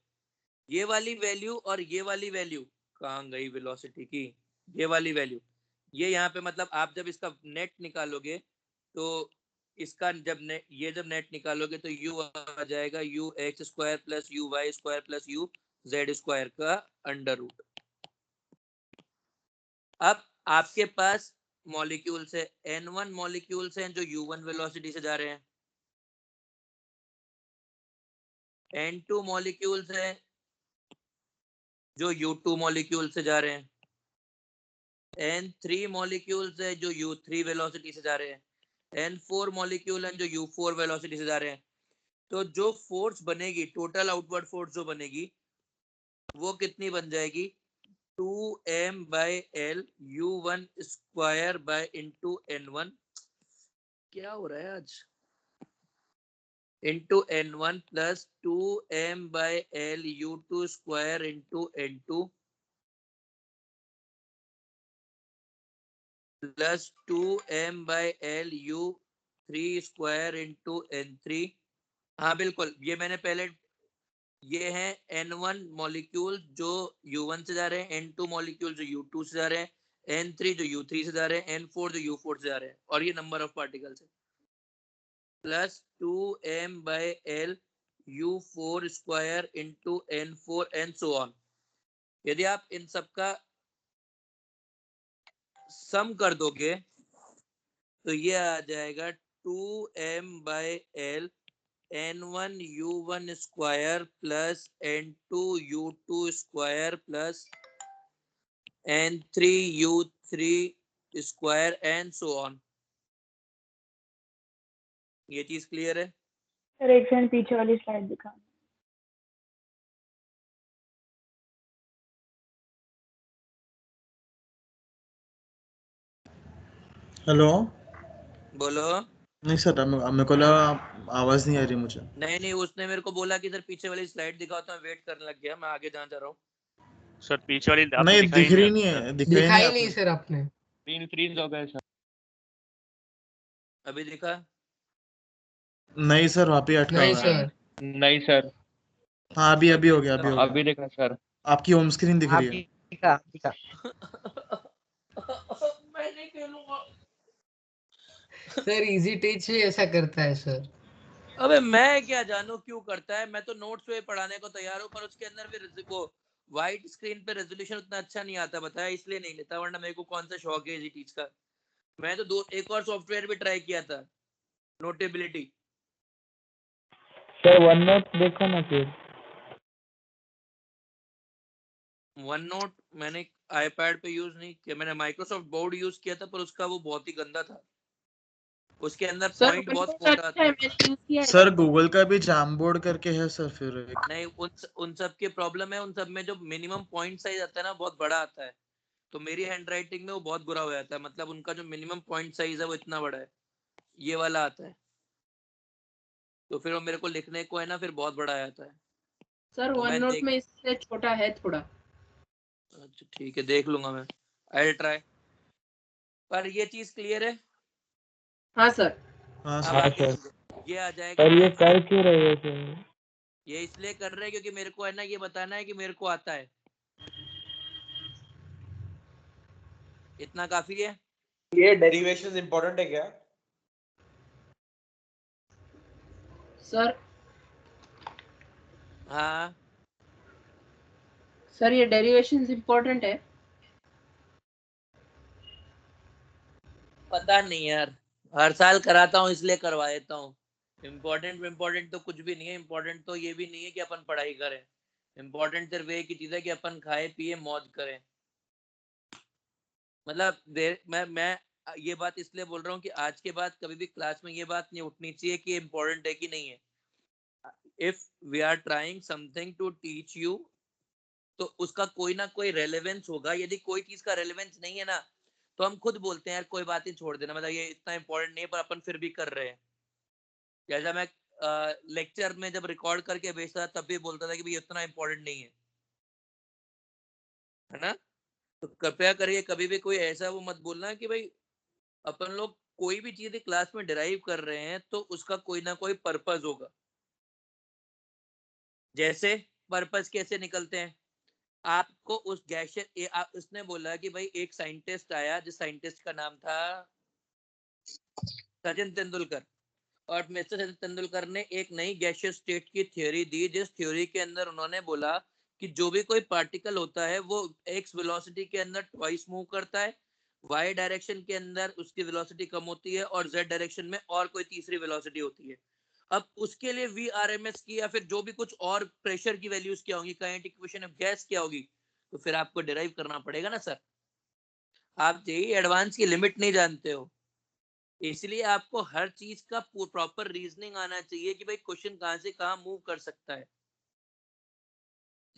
ये वाली वैल्यू और ये वाली वैल्यू कहाँ गई वेलोसिटी की, ये वाली वैल्यू, ये यहाँ पे मतलब आप जब इसका नेट निकालोगे तो इसका जब नेट निकालोगे तो यू आ जाएगा u x square plus u y square plus u z square का अंडर रूट। अब आपके पास मॉलिक्यूल्स है, N1 मॉलिक्यूल्स हैं जो U1 वेलोसिटी से जा रहे हैं, N2 मॉलिक्यूल्स हैं जो U2 मॉलिक्यूल से जा रहे हैं, N3 मॉलिक्यूल्स है जो U3 वेलोसिटी से जा रहे हैं, N4 मॉलिक्यूल है जो U4 वेलोसिटी से जा रहे हैं। तो जो फोर्स बनेगी, टोटल आउटवर्ड फोर्स जो बनेगी वो कितनी बन जाएगी, 2m by L U1 square by into N1, क्या हो रहा है आज, into N1 plus 2m by L U2 square into N2 plus 2m by L U3 square into N3। हाँ बिल्कुल, ये मैंने पहले, ये है N1 मॉलिक्यूल जो U1 से जा रहे हैं, N2 मॉलिक्यूल जो U2 से जा रहे हैं, N3 जो U3 से जा रहे हैं, N4 जो U4 से जा रहे हैं, और ये नंबर ऑफ पार्टिकल्स है, plus 2m by L U4 square into N4 and so on. यदि आप इन सब का सम कर दोगे तो ये आ जाएगा 2m by L N1 U1 square plus N2 U2 square plus N3 U3 square and so on. ये चीज क्लियर है? सर एक सेकंड पीछे वाली स्लाइड दिखा। हेलो, बोलो। नहीं सर, मेरे को लगा आवाज नहीं आ रही मुझे। नहीं उसने मेरे को बोला कि सर पीछे वाली स्लाइड दिखाओ, तो मैं वेट करने लग गया, मैं आगे जहाँ जा रहा हूँ। सर पीछे वाली आपको नहीं दिखाई दिख रही नहीं है, दिखाई नहीं सर आपने। स्क्रीन फ्रीज हो गया सर। अभी दिखा? नहीं सर, वहाँ पे अटका नहीं हुआ है। सर। नहीं सर। हाँ अभी हो गया, अभी हो गया। अभी देखा सर। आपकी होम स्क्रीन दिख रही है। दिखा। मैं नहीं खेलूंगा सर इजी टीच ही ऐसा करता है सर। अबे मैं क्या जानू क्यों करता है, मैं तो नोट्स पे पढ़ाने को तैयार हूँ, पर उसके अंदर भी वो व्हाइट स्क्रीन पे रेजोल्यूशन उतना अच्छा नहीं आता, बताया इसलिए नहीं लेता, वरना मेरे को कौन सा शौक है इजी टीच का। मैं तो एक और सॉफ्टवेयर भी ट्राई किया था, नोटेबिलिटी। सर वन नोट देखो ना फिर। वन नोट मैंने आईपैड पे यूज नहीं किया, मैंने माइक्रोसॉफ्ट बोर्ड यूज किया था, पर उसका वो बहुत ही गंदा था, उसके अंदर सर पॉइंट बहुत OneNote छोटा अच्छा है, आता है। मैंने यूज किया है सर ना। गूगल का भी जैम बोर्ड करके है सर, फिर एक नहीं, उन सब की प्रॉब्लम है, उन सब में जो मिनिमम पॉइंट साइज आता है ना बहुत बड़ा आता है, तो मेरी हैंड राइटिंग में वो बहुत बुरा हो जाता है, मतलब उनका जो मिनिमम पॉइंट साइज है वो इतना बड़ा है, ये वाला आता है, तो फिर वो मेरे को लिखने को है ना फिर बहुत बड़ा आता है। सर तो मैं OneNote देख, में इससे छोटा है थोड़ा। अच्छा ठीक है, देख लूंगा मैं, आई ट्राई। पर ये चीज क्लियर है। हाँ सर। हाँ अब सर। आगे सर समझो, ये आ जाएगा सर ये मैथ्स। कर क्यों रहे हो सर? ये इसलिए कर रहे हैं क्योंकि मेरे को है ना ये बताना है कि मेरे को आता है, इतना काफी है। ये डेरिवेशंस इंपॉर्टेंट है क्या? सर हाँ सर ये डेरिवेशंस इंपॉर्टेंट है। पता नहीं यार, हर साल कराता हूँ इसलिए करवा देता हूँ। इम्पोर्टेंट तो कुछ भी नहीं है, इम्पोर्टेंट तो ये भी नहीं है कि अपन पढ़ाई करें, इम्पोर्टेंट सिर्फ एक ही चीज है कि अपन खाए पिए मौज करें। मतलब मैं ये बात इसलिए बोल रहा हूँ कि आज के बाद कभी भी क्लास में ये बात नहीं उठनी चाहिए कि इम्पोर्टेंट है कि नहीं है। If we are trying something to teach you, तो उसका कोई ना कोई रेलेवेंस होगा, यदि कोई चीज का रेलेवेंस नहीं है ना तो हम खुद बोलते हैं यार कोई बात नहीं छोड़ देना, मतलब ये इतना इंपॉर्टेंट नहीं है, पर अपन फिर भी कर रहे हैं। जैसा मैं लेक्चर में जब रिकॉर्ड करके भेजता था तब भी बोलता था कि भाई इतना इंपॉर्टेंट नहीं है ना। तो कृपया करिए कभी भी कोई ऐसा वो मत बोलना कि भाई अपन लोग कोई भी चीज क्लास में डिराइव कर रहे हैं तो उसका कोई ना कोई पर्पस होगा। जैसे पर्पस कैसे निकलते हैं, आपको उस गैशियस उसने बोला कि भाई एक साइंटिस्ट आया जिस साइंटिस्ट का नाम था सचिन तेंदुलकर, और मिस्टर सचिन तेंदुलकर ने एक नई गैशियस स्टेट की थ्योरी दी, जिस थ्योरी के अंदर उन्होंने बोला कि जो भी कोई पार्टिकल होता है वो एक्स वेलोसिटी के अंदर ट्वाइस मूव करता है, वाई डायरेक्शन के अंदर उसकी वेलोसिटी कम होती है और जेड डायरेक्शन में और कोई तीसरी वेलोसिटी होती है। अब उसके लिए वी आर एम एस की या फिर जो भी कुछ और प्रेशर की वैल्यूज क्या होंगी, काइनेटिक इक्वेशन ऑफ गैस क्या होगी, तो फिर आपको डिराइव करना पड़ेगा ना सर। आप जेई एडवांस की लिमिट नहीं जानते हो, इसलिए आपको हर चीज का प्रॉपर रीजनिंग आना चाहिए कि भाई क्वेश्चन कहां से कहां मूव कर सकता है।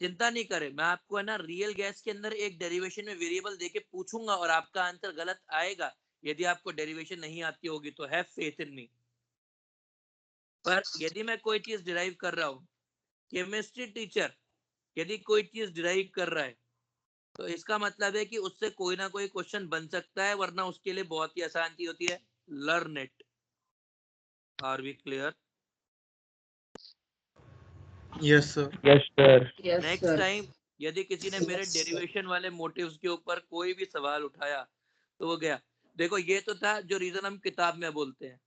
चिंता नहीं करें, मैं आपको है ना रियल गैस के अंदर एक डेरिवेशन में वेरिएबल देके पूछूंगा और आपका आंसर गलत आएगा, यदि आपको डेरिवेशन नहीं आती होगी तो हैव फेथ इन मी। पर यदि मैं कोई चीज डिराइव कर रहा हूँ, केमिस्ट्री टीचर यदि कोई चीज डिराइव कर रहा है तो इसका मतलब है कि उससे कोई ना कोई क्वेश्चन बन सकता है, वरना उसके लिए बहुत ही आसान चीज होती है, learn it. Are we clear? Yes sir. Yes sir. Yes next sir. Time यदि किसी ने मेरे डेरिवेशन वाले मोटिव्स के ऊपर कोई भी सवाल उठाया तो वो गया। देखो ये तो था जो रीजन हम किताब में बोलते हैं,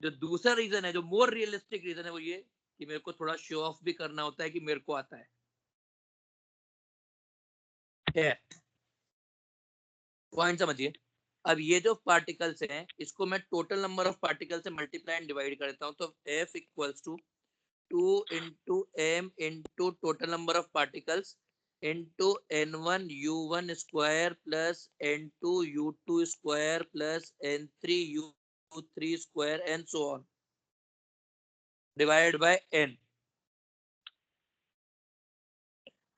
जो दूसरा रीजन है जो मोर रियलिस्टिक रीजन है वो ये कि मेरे को थोड़ा शो ऑफ भी करना होता है कि मेरे को आता है। पॉइंट समझिए। अब ये जो पार्टिकल्स हैं इसको मैं टोटल नंबर ऑफ पार्टिकल से मल्टीप्लाई एंड डिवाइड करता हूँ, तो F equals to 2 into m into total number of particles into n1 u1 square plus n2 u2 square plus n3 u3 square and so on divided by n।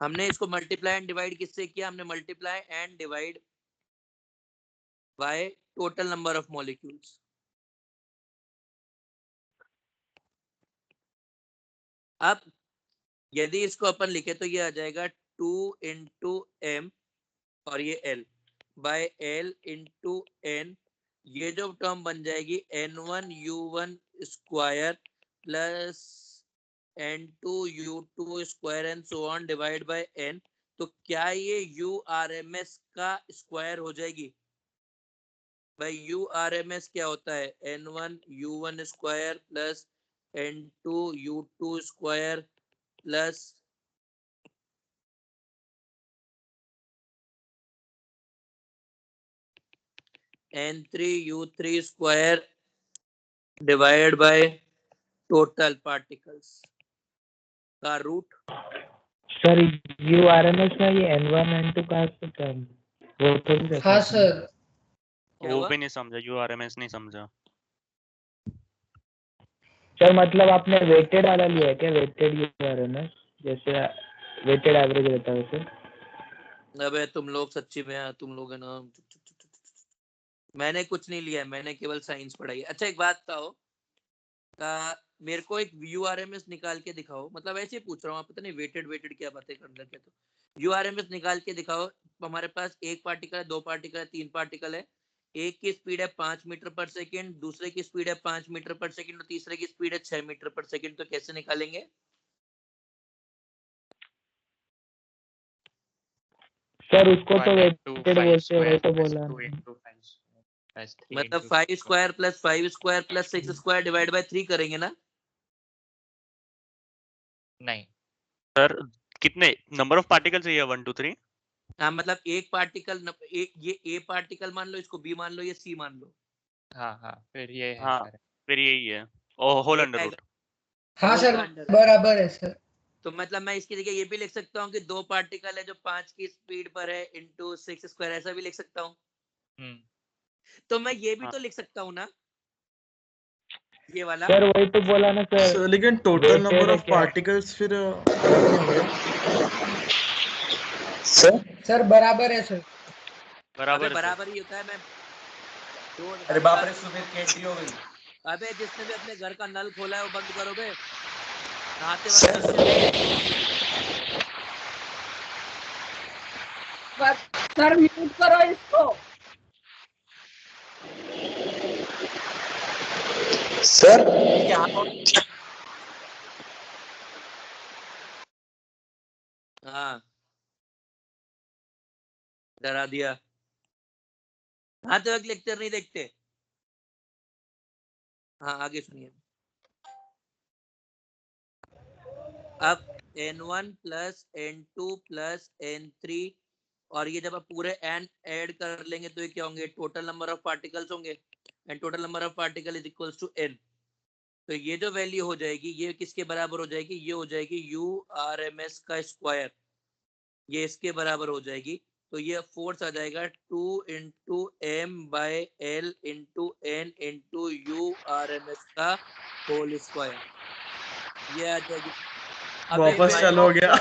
हमने इसको multiply and divide किससे किया, हमने multiply and divide by total number of molecules. अब यदि इसको अपन लिखे तो ये आ जाएगा 2 into m और ये l by l into n, ये जो टर्म बन जाएगी n1 u1 square plus n2 u2 square and so on divide by n। तो क्या ये URMS का स्क्वायर हो जाएगी? भाई URMS क्या होता है, n1 u1 square plus n2 u2 square plus n3 u3 square divide by total particles का रूट। सर URMS में ये N1 N2 कहाँ से क्या वो थोड़ी रहता हाँ है सर क्या वो हुआ? भी नहीं समझा, यूआरएमएस नहीं समझा। सर मतलब आपने वेटेड वाला लिया है क्या? वेटेड URMS जैसे वेटेड एवरेज रहता है वैसे। अबे तुम लोग सच्ची में यार, तुम लोग है ना, मैंने कुछ नहीं लिया है, मैंने केवल साइंस पढ़ाई है। अच्छा एक बात बताओ, मेरे को एक यूआरएमएस निकाल के दिखाओ, मतलब ऐसे ही पूछ रहा हूँ, आप पता नहीं वेटेड वेटेड क्या बातें कर रहे थे। तो यूआरएमएस निकाल के दिखाओ। हमारे पास एक पार्टिकल है, दो पार्टिकल है, तीन पार्टिकल है। एक की स्पीड है 5 मीटर पर सेकेंड, दूसरे की स्पीड है 5 मीटर पर सेकेंड और तीसरे की स्पीड है 6 मीटर पर सेकेंड। तो कैसे निकालेंगे? सर उसको तो 1 into वेटेड 5 बोलते हैं, वही square तो plus बोला 2 मैंने। into 5 square plus 3 मतलब into 5 6 square. Square plus 5 square plus 6 square divide by 3 करेंगे ना? नहीं, सर कितने नंबर ऑफ पार्टिकल चाहिए? 1 2 3? हाँ मतलब एक पार्टिकल, एक ये ए पार्टिकल मान लो, इसको बी मान लो, ये सी मान लो। हाँ फिर ये है हाँ सर. फिर यही है, ओ होल ये अंडर आएगा रूट। हाँ होल सर का अंडर। बराबर है सर। तो मतलब मैं इसकी जगह ये भी लिख सकता हूँ कि दो पार्टिकल है जो 5 की स्पीड पर है इंटू 6 स्क्वायर, ऐसा भी लिख सकता हूँ। हम्म. तो मैं ये भी हाँ। तो लिख सकता हूँ ना, ये वाला। सर वही तो बोला ना सर, सर लेकिन टोटल वेटेड नंबर है ऑफ क्या? पार्टिकल्स फिर अलग नहीं होंगे? सर बराबर है सर। अबे बराबर है सर। बराबर ही होता है। मैं दो अरे हर बाप बार, रे, सुमित की एंट्री हो गई. अबे जिसने भी अपने घर का नल खोला है वो बंद करो बे, नहाते वक्त निश्चिंत रहो। सर म्यूट करो इसको। सर यहाँ हाँ डरा दिया। नहाते वक्त लेक्चर नहीं देखते। हाँ आगे सुनिए। अब n1 plus n2 plus n3, और ये जब आप पूरे n ऐड कर लेंगे तो ये क्या होंगे? टोटल नंबर ऑफ पार्टिकल्स होंगे, and total number of particle is equals to n। तो ये जो वैल्यू हो जाएगी ये किसके बराबर हो जाएगी? ये हो जाएगी URMS का स्क्वायर, ये इसके बराबर हो जाएगी। तो ये फोर्स आ जाएगा 2 into m by l into n into URMS का होल स्क्वायर, ये आ जाएगी। अबे वापस बे चालू हो गया।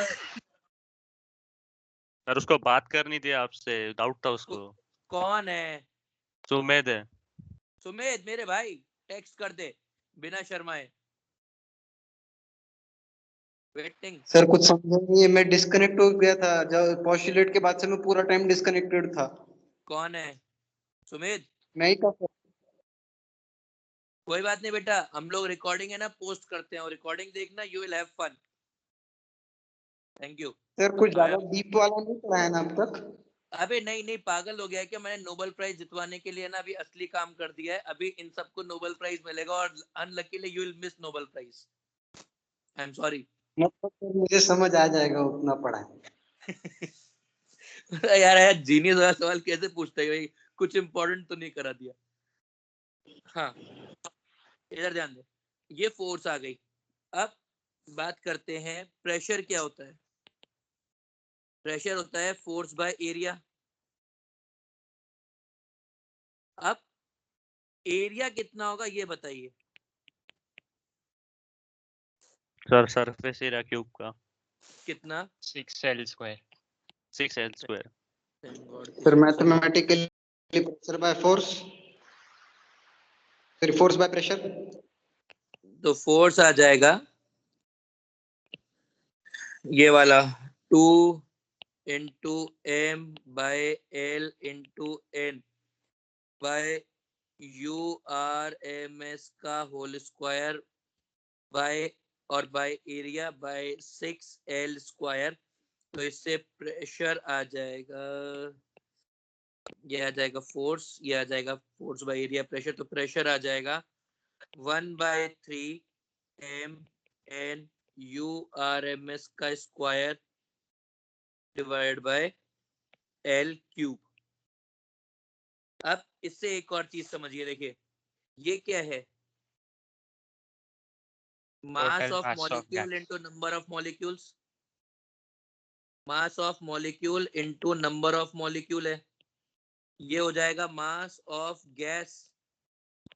सर उसको बात करनी थी आपसे, डाउट था उसको। कौन है? सुमेध है। सुमेध मेरे भाई, टेक्स्ट कर दे बिना शर्माए। वेटिंग। सर कुछ समझा नहीं, मैं डिस्कनेक्ट हो गया था जब पोस्टुलेट के बाद से मैं पूरा टाइम डिस्कनेक्टेड था. कौन है? सुमेध? मैं ही था सर. कोई बात नहीं बेटा, हम लोग रिकॉर्डिंग है ना पोस्ट करते हैं, और रिकॉर्डिंग देखना, you will have fun. Thank you. Sir कुछ ज्यादा डीप वाला नहीं पढ़ाया ना अब तक? अबे नहीं नहीं, पागल हो गया है क्या? मैंने नोबेल प्राइज जितवाने के लिए ना अभी असली काम कर दिया है। अभी इन सबको नोबेल प्राइज मिलेगा और unluckily you will miss Nobel prize. I am sorry. मतलब सर मुझे समझ आ जाएगा उतना पढ़ा है. यार यार जीनियस वाला सवाल कैसे पूछता है भाई, कुछ इंपॉर्टेंट तो नहीं करा दिया। हाँ इधर ध्यान दे, ये फोर्स आ गई। अब बात करते हैं प्रेशर क्या होता है। प्रेशर होता है फोर्स बाय एरिया। अब एरिया कितना होगा ये बताइए। सर सरफेस एरिया क्यूब का कितना? 6L square. 6L square. Sir mathematically pressure by force, sorry force by pressure. तो फोर्स आ जाएगा ये वाला 2 into m by l into n by URMS का होल स्क्वायर बाय, और by area by 6L square. तो इससे प्रेशर आ जाएगा, ये आ जाएगा फोर्स, ये आ जाएगा फोर्स बाय एरिया प्रेशर। तो प्रेशर आ जाएगा 1/3 MN URMS का square divide by L cube. अब इससे एक और चीज समझिए, देखिए ये क्या है? मास Total of mass of molecule gas. Into number of molecules. Mass of molecule into number of molecule है, ये हो जाएगा मास ऑफ गैस।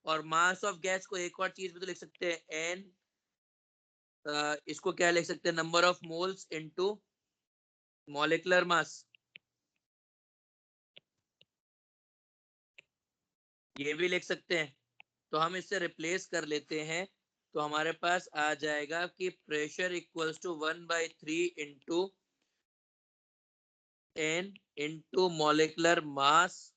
और मास ऑफ गैस को एक और चीज भी तो लिख सकते हैं, एन, इसको क्या लिख सकते हैं, number of moles into molecular mass, ये भी लिख सकते हैं। तो हम इससे रिप्लेस कर लेते हैं, तो हमारे पास आ जाएगा कि pressure equals to 1/3 into n into molecular mass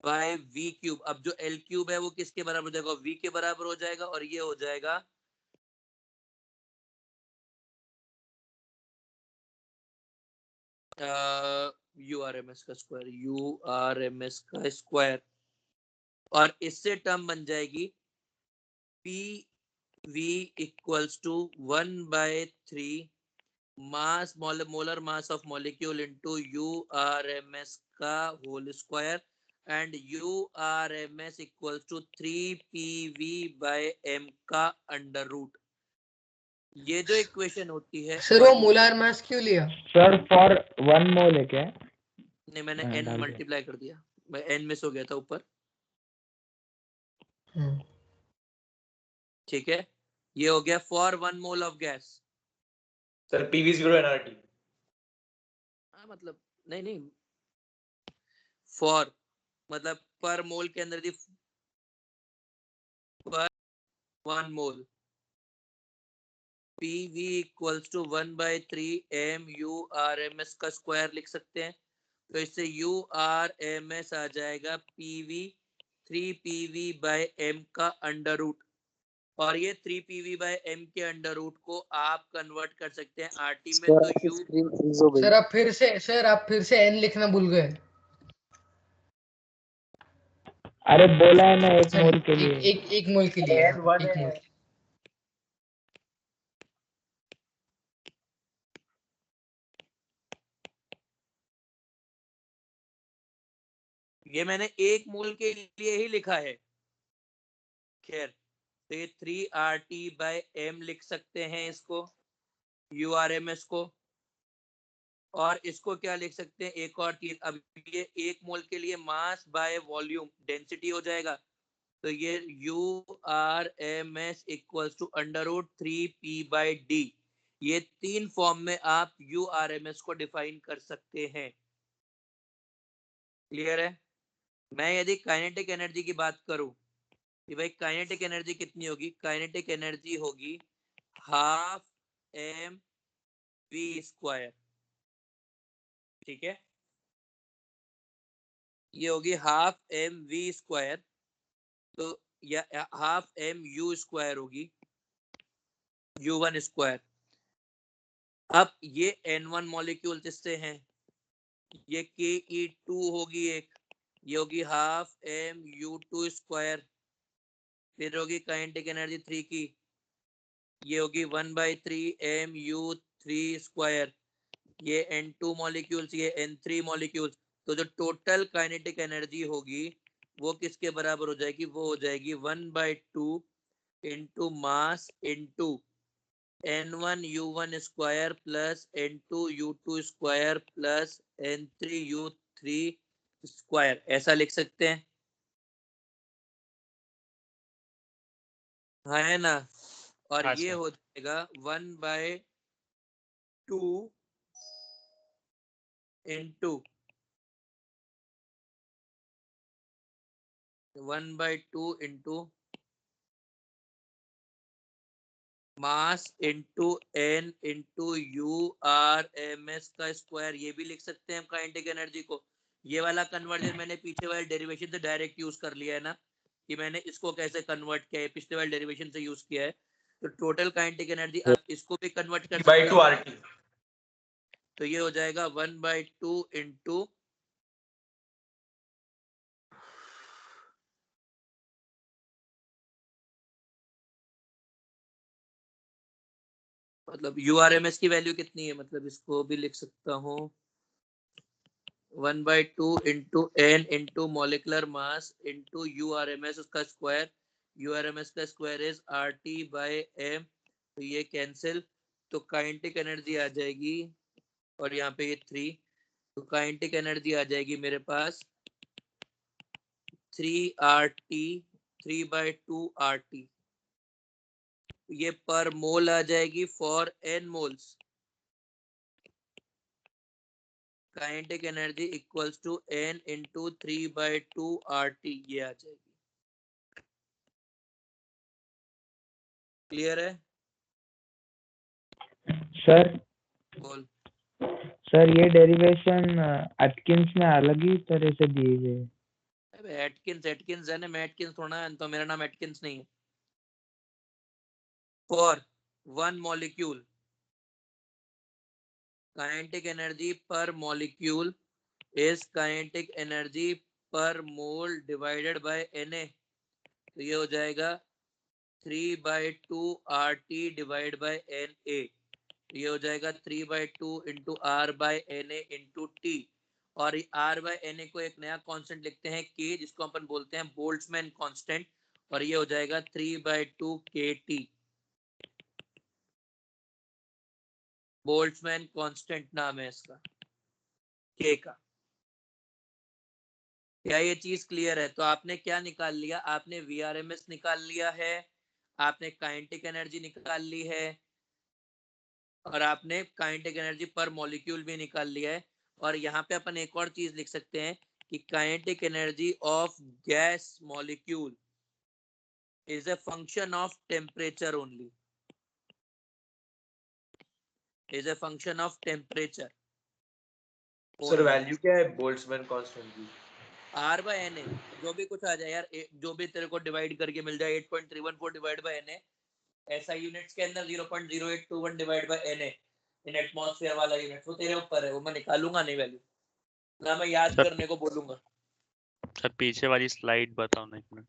by v cube. अब जो एल क्यूब है वो किसके बराबर हो जाएगा, वी के बराबर हो जाएगा, और ये हो जाएगा यू आर एम एस का square, U R M S का स्क्वायर। और इससे टर्म बन जाएगी P V equals to 1/3 mass molar mass of molecule into U R M S का whole square, and U R M S equals to 3 PV/m का under root. ये जो equation होती है सर वो मोलार मास क्यों लिया? सर फॉर 1 मोल है क्या? नहीं, मैंने हाँ, n डाल दिया। मल्टीप्लाई कर दिया, मैं n मिस हो गया था ऊपर। ठीक है, ये हो गया for 1 mole of gas. Sir PV0 nRT। हाँ मतलब नहीं, फॉर मतलब पर मोल के अंदर थी, पर 1 मोल PV इक्वल्स टू 1/3 MURMS का स्क्वायर लिख सकते हैं। तो इससे URMS आ जाएगा PV 3PV/m का अंडर रूट, और ये 3PV/m के अंडर रूट को आप कन्वर्ट कर सकते हैं RT में। तो U सर आप फिर से n लिखना भूल गए। अरे बोला है ना 1 सर, मोल के लिए। एक मोल के लिए, हाँ, N1 एक है। मोल। ये मैंने 1 मोल के लिए ही लिखा है। खैर, तो ये 3RT/m लिख सकते हैं इसको, URMS को। और इसको क्या लिख सकते हैं, एक और चीज, अब ये 1 मोल के लिए मास बाय वॉल्यूम डेंसिटी हो जाएगा। तो ये URMS equals to under root 3P/D। ये 3 फॉर्म में आप URMS को डिफाइन कर सकते हैं। क्लियर है? मैं यदि काइनेटिक एनर्जी की बात करूं कि भाई काइनेटिक एनर्जी कितनी होगी, काइनेटिक एनर्जी होगी हाफ mv²। ठीक है, ये होगी हाफ mv², तो या हाफ mu² होगी, u1²। अब ये n1 मॉलिक्यूल इससे हैं, ये ke2 होगी एक, ये होगी हाफ mu2²। फिर होगी काइनेटिक एनर्जी 3 की, ये होगी 1/3 mu3²। ये n2 मॉलिक्यूल्स, ये n3 मॉलिक्यूल्स। तो जो टोटल काइनेटिक एनर्जी होगी वो किसके बराबर हो जाएगी, वो हो जाएगी 1/2 into mass into n1u1² plus n2u2² plus n3u3²। ऐसा लिख सकते हैं, हाँ है ना। और हाँ ये सर। हो जाएगा 1/2 into 1/2 into mass into n into URMS का स्क्वायर। ये भी लिख सकते हैं हम काइनेटिक एनर्जी को। ये वाला कन्वर्जन मैंने पीछे वाले डेरिवेशन से डायरेक्ट यूज कर लिया है ना, कि मैंने इसको कैसे कन्वर्ट किया है, पिछले वाले डेरिवेशन से यूज किया है। तो टोटल काइनेटिक एनर्जी आप इसको भी कन्वर्ट कर सकते P/2 हैं। RT। तो ये हो जाएगा 1/2 इंटू मतलब URMS की वैल्यू कितनी है, मतलब इसको भी लिख सकता हूँ 1/2 into n into molecular mass into URMS उसका स्क्वायर। URMS का स्क्वायर इज RT/m। तो ये कैंसिल, तो काइनेटिक एनर्जी आ जाएगी और यहाँ पे ये 3, तो काइनेटिक एनर्जी आ जाएगी मेरे पास 3RT 3/2 RT, ये पर मोल आ जाएगी for n moles. Kinetic energy equals to n into 3/2 RT, ये आ जाएगी। क्लियर है? सर बोल। सर ये डेरिवेशन एटकिंस में अलग ही तरह से दिए हुए हैं। अबे एटकिंस है ना, मैं एटकिंस थोड़ा है, तो मेरा नाम एटकिंस नहीं है। फॉर 1 मॉलिक्यूल काइनेटिक एनर्जी पर मॉलिक्यूल इज काइनेटिक एनर्जी पर मोल डिवाइडेड बाय Na, तो ये हो जाएगा 3/2 RT डिवाइड बाय Na, ये हो जाएगा 3/2 इंटू R/Na इंटू T, और R/Na को एक नया कांस्टेंट लिखते हैं K, जिसको अपन बोलते हैं बोल्ट्जमैन कांस्टेंट, और ये हो जाएगा 3/2 KT। बोल्ट्जमैन कांस्टेंट नाम है इसका, K का। क्या ये चीज क्लियर है? तो आपने क्या निकाल लिया? आपने VRMS निकाल लिया है, आपने काइनेटिक एनर्जी निकाल ली है, और आपने काइनेटिक एनर्जी पर मॉलिक्यूल भी निकाल लिया है। और यहाँ पे अपन एक और चीज लिख सकते हैं कि kinetic energy of gas molecule is a function of temperature only, is a function of temperature. Sir value क्या है बोल्ट्जमैन कांस्टेंट की? R/Na, जो भी कुछ आ जाए यार, जो भी तेरे को डिवाइड करके मिल जाए, 8.314 डिवाइड बाय Na, ऐसा यूनिट्स के अंदर 0.0821 divide by Na in atmosphere वाला यूनिट, वो तेरे ऊपर है, वो मैं निकालूंगा नहीं वैल्यू ना, मैं याद सर करने को बोलूंगा। सर पीछे वाली स्लाइड बताओ ना, एक मिनट।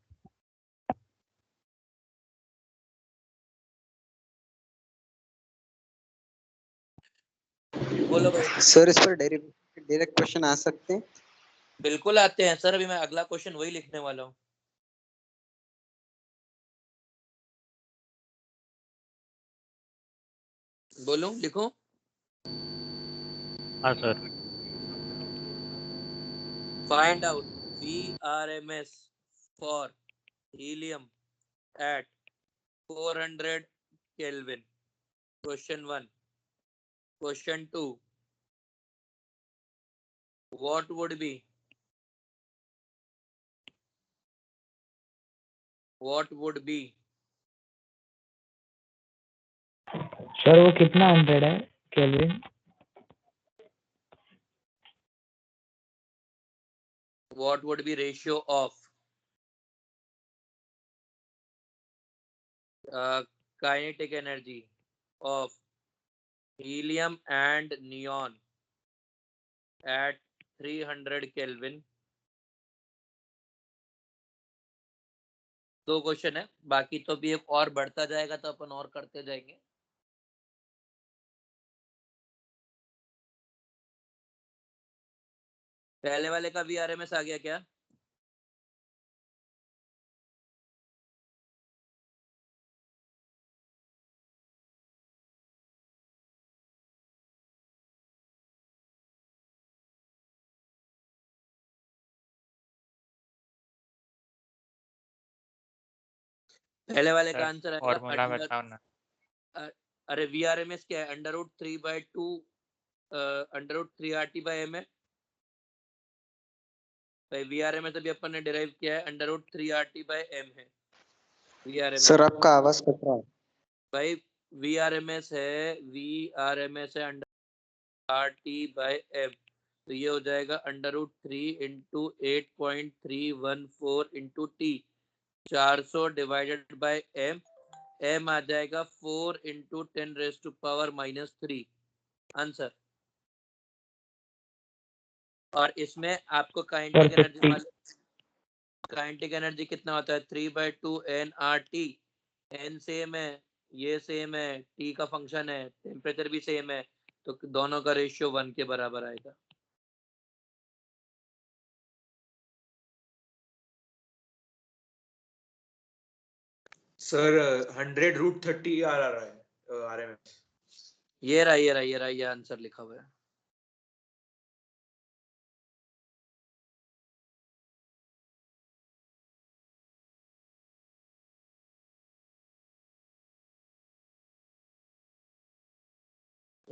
बोलो भाई। सर इस पर डायरेक्ट क्वेश्चन आ सकते हैं? बिल्कुल आते हैं सर, अभी मैं अगला क्वेश्चन वही लिखने वाला हूँ। बोलो, लिखो। हाँ sir. Find out VRMS for helium at 400 Kelvin. Question 1. Question 2. What would be sir वो कितना 100 है kelvin? what would be ratio of kinetic energy of helium and neon at 300 Kelvin? दो क्वेश्चन है, बाकी तो भी एक और बढ़ता जाएगा तो अपन और करते जाएंगे। पहले वाले का VRMS आ गया क्या? पहले वाले का आंसर आएगा फॉर्मूला बताओ ना। अरे VRMS क्या है? √3/2 √3RT/m है। भाई VRMS अभी अपन ने डिराइव किया है, √3RT/m है VRMS। सर आपका आवाज कट रहा है। भाई VRMS है √RT/m, तो ये हो जाएगा √3 into 8.314 into T, 400 divided by m, m आ जाएगा 4 इंटू 10⁻³ आंसर। और इसमें आपको काइनेटिक एनर्जी कितना होता है? 3/2 nRT। n सेम है, ये सेम है, T का फंक्शन है, टेम्परेचर भी सेम है, तो दोनों का रेशियो 1 के बराबर आएगा। सर 100√30 आ रहा है RMS। ये रहा ये आंसर लिखा हुआ है।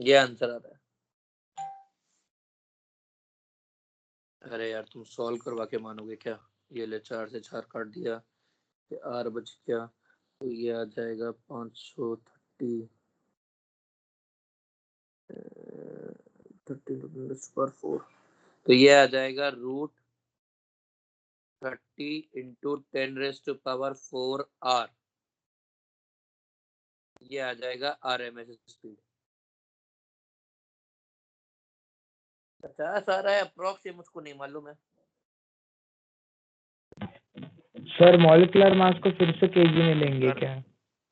ये आंसर आ रहा है। अरे यार तुम सॉल्व करवा के मानोगे क्या? ये ले 4 से 4 काट दिया, ये R बच गया, तो ये आ जाएगा 530 30/4, तो ये आ जाएगा √30 × 10⁴ R। ये आ जाएगा RMS स्पीड। 50 आ रहा है अप्रोक्स, ये मुझको नहीं मालूम है। सर मॉलिक्यूलर मास को फिर से केजी में लेंगे क्या?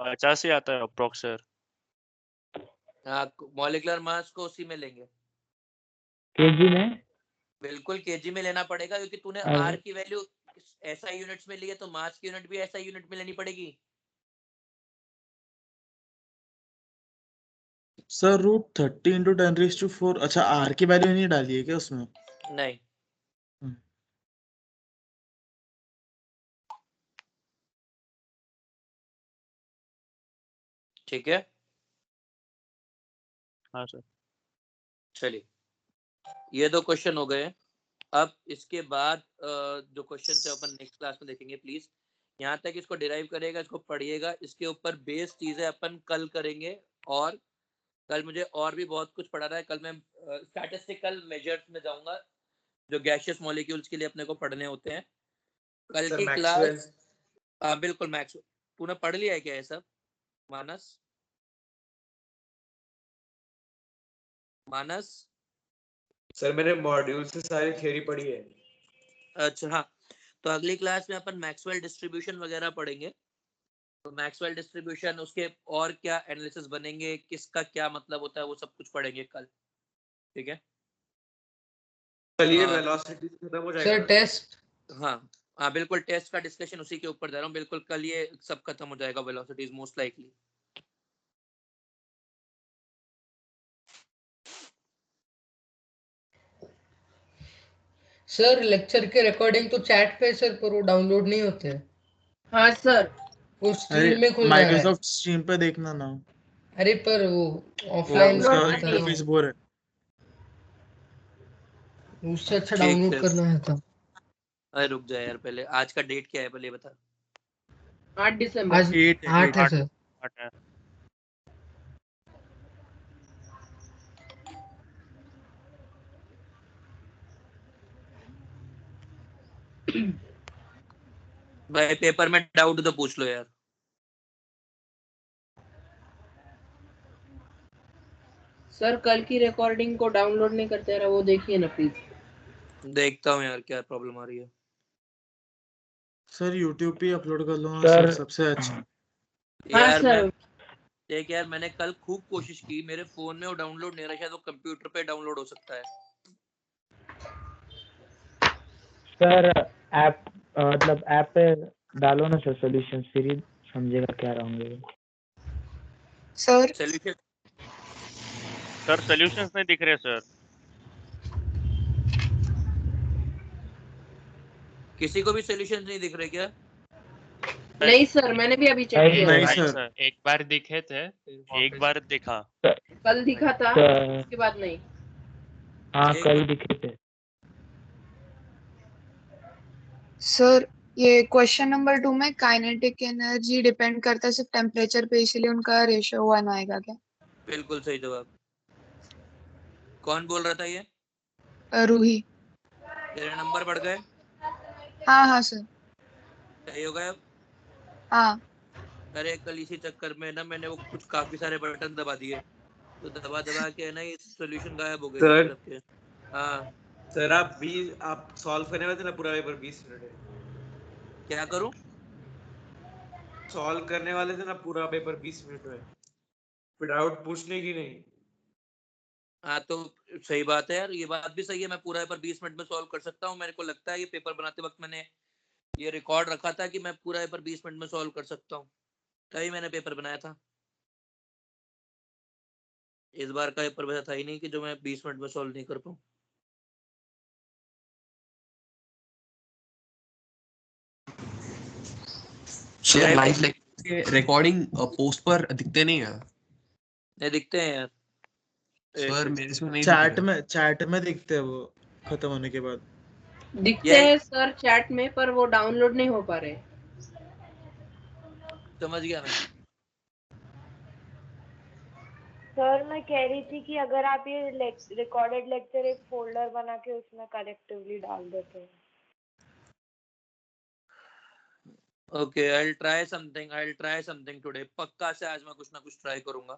50 ही आता है अप्रोक्स सर। हाँ, मॉलिक्यूलर मास को उसी में लेंगे, केजी में? बिल्कुल केजी में लेना पड़ेगा, क्योंकि तूने अरे। R की वैल्यू ऐसा यूनिट्स में ली है, तो मास की यूनिट भी ऐसा यूनिट में लेनी पड़ेगी। सर √30 × 10⁴, अच्छा R की वैल्यू नहीं डाली है क्या उसमें? नहीं, ठीक है। हाँ सर। चलिए, ये 2 क्वेश्चन हो गए। अब इसके बाद जो क्वेश्चन थे अपन नेक्स्ट क्लास में देखेंगे। प्लीज यहाँ तक इसको डिराइव करेगा, इसको पढ़िएगा, इसके ऊपर बेस चीजें अपन कल करेंगे। और कल मुझे और भी बहुत कुछ पढ़ाना है। कल मैं स्टैटिस्टिकल मेजर्स में जाऊंगा, जो गैसियस मॉलिक्यूल्स के लिए अपने को पढ़ने होते हैं। कल की क्लास बिल्कुल मैक्स। तूने पढ़ लिया है क्या ये सब मानस? मानस सर मैंने मॉड्यूल से सारी थ्योरी पढ़ी है। अच्छा हाँ, तो अगली क्लास में अपन मैक्सवेल डिस्ट्रीब्यूशन वगैरह पढ़ेंगे। तो मैक्सवेल डिस्ट्रीब्यूशन, उसके और क्या एनालिसिस बनेंगे, किसका क्या मतलब होता है, वो सब कुछ पढ़ेंगे कल। ठीक है, चलिए वेलोसिटी खत्म हो जाएगा सर टेस्ट। हाँ बिल्कुल, टेस्ट का डिस्कशन उसी के ऊपर जा रहा हूँ। बिल्कुल कल ये सब खत्म हो जाएगा, velocities most likely. Sir lecture के रिकॉर्डिंग तो चैट पे सर, पर वो डाउनलोड नहीं होते। हाँ सर, वो अरे स्ट्रीम में खुल जा रहा है। माइक्रोसॉफ्ट स्ट्रीम पे देखना ना, अरे पर वो वो ऑफलाइन उसका डाउनलोड नहीं इंटरफेस बोर है। उससे अच्छा ठीक डाउनलोड है। करना है तो। अरे रुक जा यार, पहले आज का डेट क्या है पहले बता। 8 दिसंबर। आज 8 है सर। 8 है। भाई पेपर में डाउट तो पूछ लो यार। सर कल की रिकॉर्डिंग को डाउनलोड नहीं करते रहा, वो देखिए ना प्लीज। देखता हूँ यार क्या प्रॉब्लम आ रही है। सर यूट्यूब पे अपलोड कर लो ना सर। सर, सबसे अच्छा। हाँ यार सर। मैं देख यार, मैंने कल खूब कोशिश की, मेरे फोन में वो डाउनलोड नहीं हो रहा, शायद वो कंप्यूटर पे डाउनलोड हो सकता है। सर ऐप मतलब ऐप पे डालो ना सर सॉल्यूशन, फिर ही समझेगा क्या होंगे। सर सॉल्यूशन सर सॉल्यूशंस नहीं दिख रहे सर। किसी को भी सॉल्यूशन नहीं दिख रहे क्या? नहीं सर, मैंने भी अभी चेक किया। नहीं नहीं सर, सर, एक बार दिखे थे एक बार दिखा। कल दिखा था, सर उसके बाद नहीं। हाँ एक कल दिखे थे। सर ये क्वेश्चन नंबर 2 में काइनेटिक एनर्जी डिपेंड करता है सिर्फ टेम्परेचर पे, इसीलिए उनका रेशियो 1 आएगा क्या? बिल्कुल सही जवाब। कौन बोल रहा था ये? रूही। तेरे नंबर बढ़ गए? हाँ हाँ सर। सही हो गए अब? हाँ अरे कल इसी चक्कर में ना मैंने वो कुछ काफी सारे बटन दबा दिए, तो दबा दबा के ना ये सॉल्यूशन गायब हो गए सर सबके। हाँ सर आप सॉल्व करने वाले थे ना पूरा पेपर 20 मिनट में। क्या करूं? सॉल्व करने वाले थे ना पूरा पेपर 20 मिनट में, फिर डाउट पूछने की नहीं। हाँ तो सही बात है यार, ये बात भी सही है। मैं पूरा पेपर 20 मिनट में सॉल्व कर सकता हूँ। मेरे को लगता है ये पेपर बनाते वक्त मैंने ये रिकॉर्ड रखा था कि मैं पूरा पेपर 20 मिनट में सॉल्व कर सकता हूँ, तभी मैंने पेपर बनाया था। इस बार का पेपर वैसा था ही नहीं कि जो मैं 20 मिनट में सॉल्व नहीं कर पाऊँ। सर लाइव लेक्चर के रिकॉर्डिंग पोस्ट पर दिखते नहीं है। नहीं दिखते हैं यार। सर मेरे इसमें नहीं चैट में दिखते हैं वो खत्म होने के बाद। दिखते हैं सर चैट में, पर वो डाउनलोड नहीं हो पा रहे। समझ गया मैं। सर मैं कह रही थी कि अगर आप ये रिकॉर्डेड लेक्चर एक फोल्डर बना के उसमें कलेक्टिवली डाल देते हैं। Okay, I'll try something today. पक्का से आज मैं कुछ ना कुछ ट्राई करूंगा।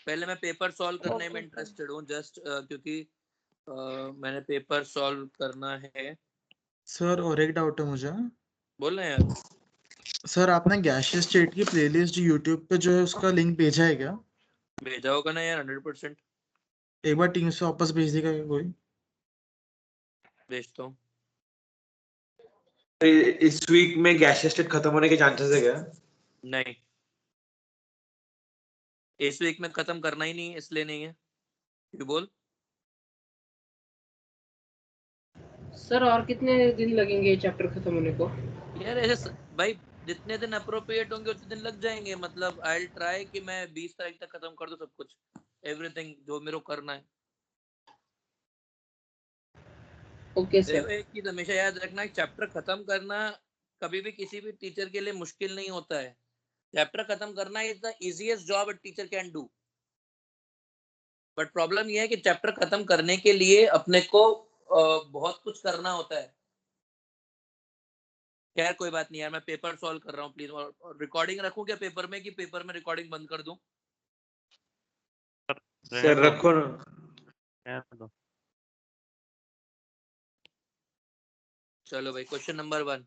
पहले मैं पेपर सॉल्व करने में इंटरेस्टेड हूँ, जस्ट क्योंकि मैंने पेपर सॉल्व करना है। सर और एक डाउट है मुझे। बोल रहे हैं यार। सर आपने गैशियस स्टेट की प्लेलिस्ट यूट्यूब पे जो है उसका लिंक भेजा है क्या? भेजा होगा ना यार, 100%। एक बार टीम से वापस भेज देगा क्या कोई? भेजता हूँ। इस वीक में गैशियस स्टेट खत्म होने के चांसेस है क्या? नहीं, इस वीक में खत्म करना ही नहीं है, इसलिए नहीं है। क्यों बोल? सर और कितने दिन लगेंगे चैप्टर खत्म होने को? यार ऐसे भाई जितने दिन अप्रोप्रिएट होंगे उतने दिन लग जाएंगे। मतलब आई ट्राई कि मैं 20 तारीख तक खत्म कर दूं सब कुछ, एवरीथिंग जो मेरे को करना है। ओके देखो सर। एक चीज हमेशा याद रखना, चैप्टर खत्म करना कभी भी किसी भी टीचर के लिए मुश्किल नहीं होता है। चैप्टर खत्म करना is the easiest job a teacher can do. But problem ये है कि चैप्टर खत्म करने के लिए अपने को बहुत कुछ करना होता है। खैर कोई बात नहीं यार, मैं पेपर सॉल्व कर रहा हूँ प्लीज। और रिकॉर्डिंग रखूं क्या पेपर में, कि पेपर में रिकॉर्डिंग बंद कर दूं? सर रखो ना। चलो भाई, क्वेश्चन नंबर 1।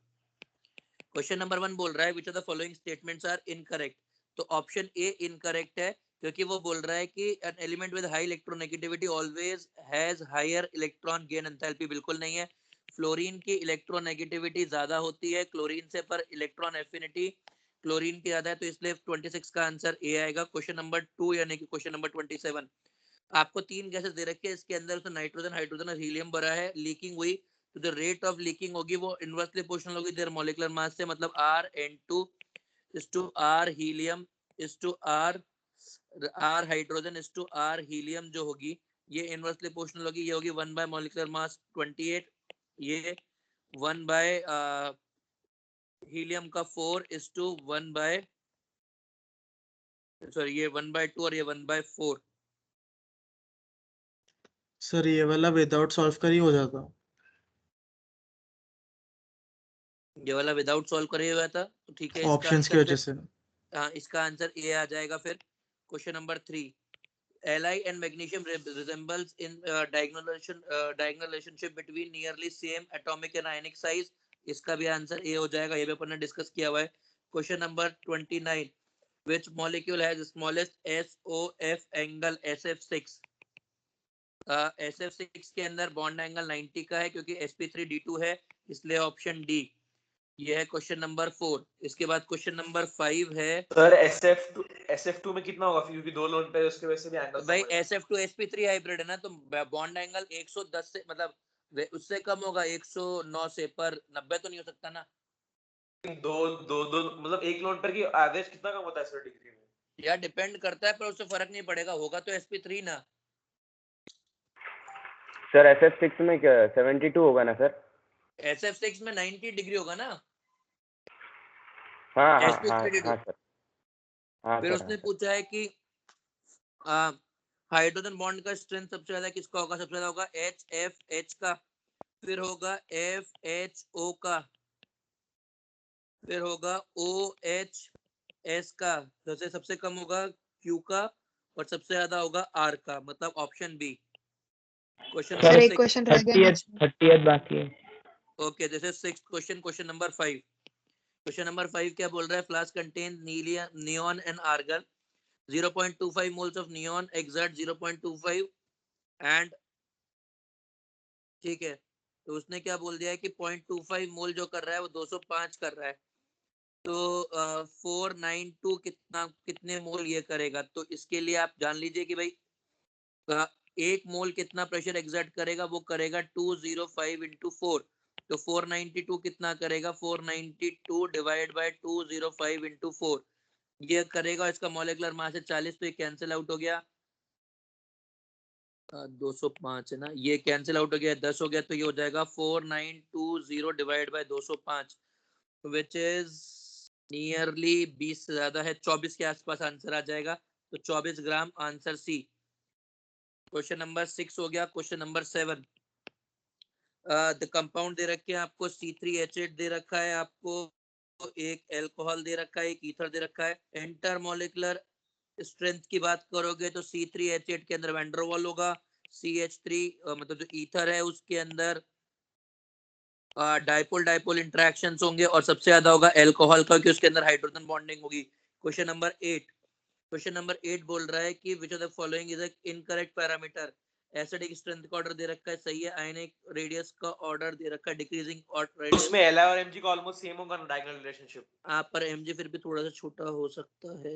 क्वेश्चन नंबर 1 बोल रहा है which of the following statements are incorrect. तो ऑप्शन ए इनकरेक्ट है, क्योंकि वो बोल रहा है कि an element with high electronegativity always has higher electron gain enthalpy. बिल्कुल नहीं है। फ्लोरीन की इलेक्ट्रोनेगेटिविटी ज्यादा होती है क्लोरीन से, पर इलेक्ट्रॉन एफिनिटी क्लोरीन की ज्यादा है, तो इसलिए 26 का आंसर ए आएगा। क्वेश्चन नंबर 2 यानी कि क्वेश्चन नंबर 27। आपको 3 गैसेस दे रखे हैं, इसके अंदर उसमें नाइट्रोजन, हाइड्रोजन और हीलियम भरा है। लीकिंग हुई तो द रेट ऑफ लीकिंग होगी वो इनवर्सली प्रोपोर्शनल होगी देयर मॉलिक्यूलर मास से। मतलब Rn2 is to R helium is to R hydrogen is to R helium जो होगी ये इनवर्सली प्रोपोर्शनल होगी। ये होगी 1 by मॉलिक्यूलर मास 28, ये 1 by हीलियम का 4 is to 1 by सॉरी ये 1 by 2 और ये 1 by 4। सर ये वाला विदाउट सॉल्व कर ही हो जाता। ये वाला विदाउट सॉल्व करे हुआ था, तो ठीक है। इसका ऑप्शंस की आंसर वजह से। हाँ, इसका आंसर ए आ जाएगा। फिर question number 3, Li and magnesium resembles in diagonal relationship between nearly same atomic and ionic size। इसका भी आंसर ए हो जाएगा, ये भी अपन ने डिस्कस किया हुआ है। Question number 29, which molecule has smallest SOF angle SF6। SF6 के अंदर बॉन्ड एंगल 90 का है, क्योंकि sp3d2 है, इसलिए ऑप्शन डी। ये है क्वेश्चन नंबर 4। इसके बाद क्वेश्चन नंबर 5 है। सर SF2 में कितना होगा, क्योंकि 2 लोन पे उसके वजह से भी एंगल भाई SF2 sp3 हाइब्रिड है ना, तो बॉन्ड एंगल 110 से मतलब उससे कम होगा 109 से, पर 90 तो नहीं हो सकता ना। दो मतलब एक लोन पर की एवरेज कितना कम होता है सर डिग्री में? यार डिपेंड करता है, पर उससे फर्क नहीं पड़ेगा, होगा तो sp3 ना। सर SF6 में क्या 72 होगा ना सर? SF6 में 90 डिग्री होगा ना। हाँ हाँ sp3d2। हाँ सर। हाँ फिर सर, उसने हाँ सर। पूछा है कि हाइड्रोजन बॉन्ड का स्ट्रेंथ सबसे ज्यादा किसका होगा? सबसे ज्यादा होगा HFH का, फिर होगा FHO का, फिर होगा OHS का, सबसे कम होगा Q का, और सबसे ज्यादा होगा R का। मतलब option B. Question sir number एक क्वेश्चन रह गया बीच में। 30th बाकी है। Okay, this is 6th question. Question number 5। Question number 5 क्या बोल रहा है? Flask contain neon and argon. 0.25 moles of neon exert 0.25 and ठीक है, तो उसने क्या बोल दिया है कि 0.25 मोल जो कर रहा है वो 205 कर रहा है। तो 492 कितने मोल ये करेगा? तो इसके लिए आप जान लीजिए कि भाई एक मोल कितना प्रेशर एग्जर्ट करेगा? वो करेगा 205 into 4। तो 492 कितना करेगा? 492 डिवाइड बाय 205 into 4 ये करेगा। इसका मॉलिक्यूलर मास है 40, तो ये कैंसिल आउट हो गया। 205 है ना, ये कैंसिल आउट हो गया, 10 हो गया, तो ये हो जाएगा 4920 divide by 205 which is nearly 20 से ज्यादा है, 24 के आसपास आंसर आ जाएगा, तो 24 ग्राम आंसर सी। क्वेश्चन नंबर 6 हो गया। क्वेश्चन नंबर 7 द कंपाउंड दे रखे हैं आपको, C3H8 दे रखा है आपको, एक अल्कोहल दे रखा है, एक ईथर दे रखा है। इंटर मॉलिक्यूलर स्ट्रेंथ की बात करोगे तो C3H8 के अंदर वैंडरवाल होगा, CH3 मतलब जो ईथर है उसके अंदर डाइपोल डाइपोल इंटरेक्शंस होंगे, और सबसे ज्यादा होगा अल्कोहल का, क्योंकि उसके अंदर हाइड्रोजन बॉन्डिंग होगी। क्वेश्चन नंबर 8 बोल रहा है कि विच of the following is incorrect parameter. Acidic strength का ऑर्डर दे रखा है, सही है। आयनिक रेडियस का ऑर्डर दे रखा है, डिक्रीजिंग रेडियस। उसमें Li और Mg का ऑलमोस्ट सेम होगा ना, डायगोनल रिलेशनशिप। आप पर Mg फिर भी थोड़ा सा छोटा हो सकता है।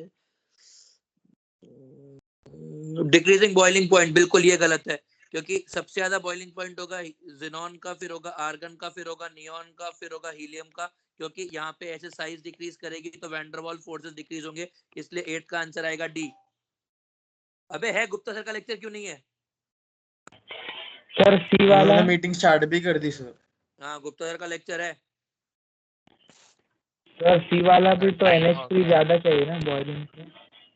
डिक्रीजिंग बॉइलिंग पॉइंट, बिल्कुल ये गलत है, क्योंकि सबसे ज्यादा बॉइलिंग पॉइंट होगा जिनॉन का, फिर होगा आर्गन का, फिर होगा नियॉन का, फिर होगा हीलियम का, क्योंकि यहाँ पे ऐसे साइज डिक्रीज करेगी तो वैंडरवाल फोर्सेस डिक्रीज होंगे, इसलिए 8 का आंसर आएगा डी। अबे है गुप्ता सर का लेक्चर क्यों नहीं है? सर सी वाला उन्होंने मीटिंग स्टार्ट भी कर दी सर। हाँ गुप्ता सर का लेक्चर है। सर सी वाला भी तो NH3 ज्यादा चाहिए ना बॉइलिंग से।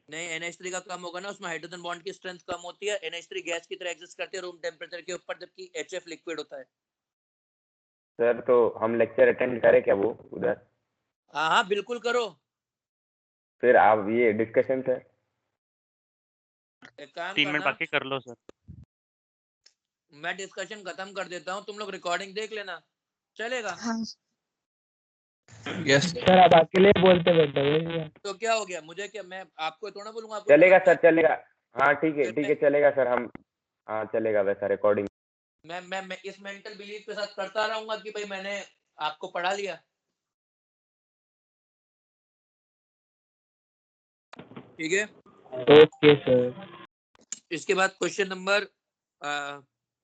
नहीं, NH3 का कम होगा ना, उसमें हाइड्रोजन बॉन्ड की स्ट्रेंथ कम होती है, NH3 गैस की तरह एग्जिस्ट करती है रूम टेम्परेचर के ऊपर, जबकि HF लिक्विड होता है। सर तो हम लेक्चर अटेंड करें क्या वो उधर? हाँ बिल्कुल करो। फिर आप ये डिस्कशन सर एक काम 3 मिनट करना, बाकी कर लो सर। मैं डिस्कशन खत्म कर देता हूँ, तुम लोग रिकॉर्डिंग देख लेना, चलेगा? हाँ यस सर, आप अकेले बोलते बैठे। तो क्या हो गया, मुझे क्या, मैं आपको थोड़ा बोलूंगा, आपको चलेगा बोलना सर, चलेगा। हाँ ठीक है है। चलेगा सर। हम हाँ चलेगा वैसा रिकॉर्डिंग। मैं इस मेंटल बिलीफ के साथ करता रहूंगा कि भाई मैंने आपको पढ़ा लिया। ठीक है, ओके सर। इसके बाद क्वेश्चन नंबर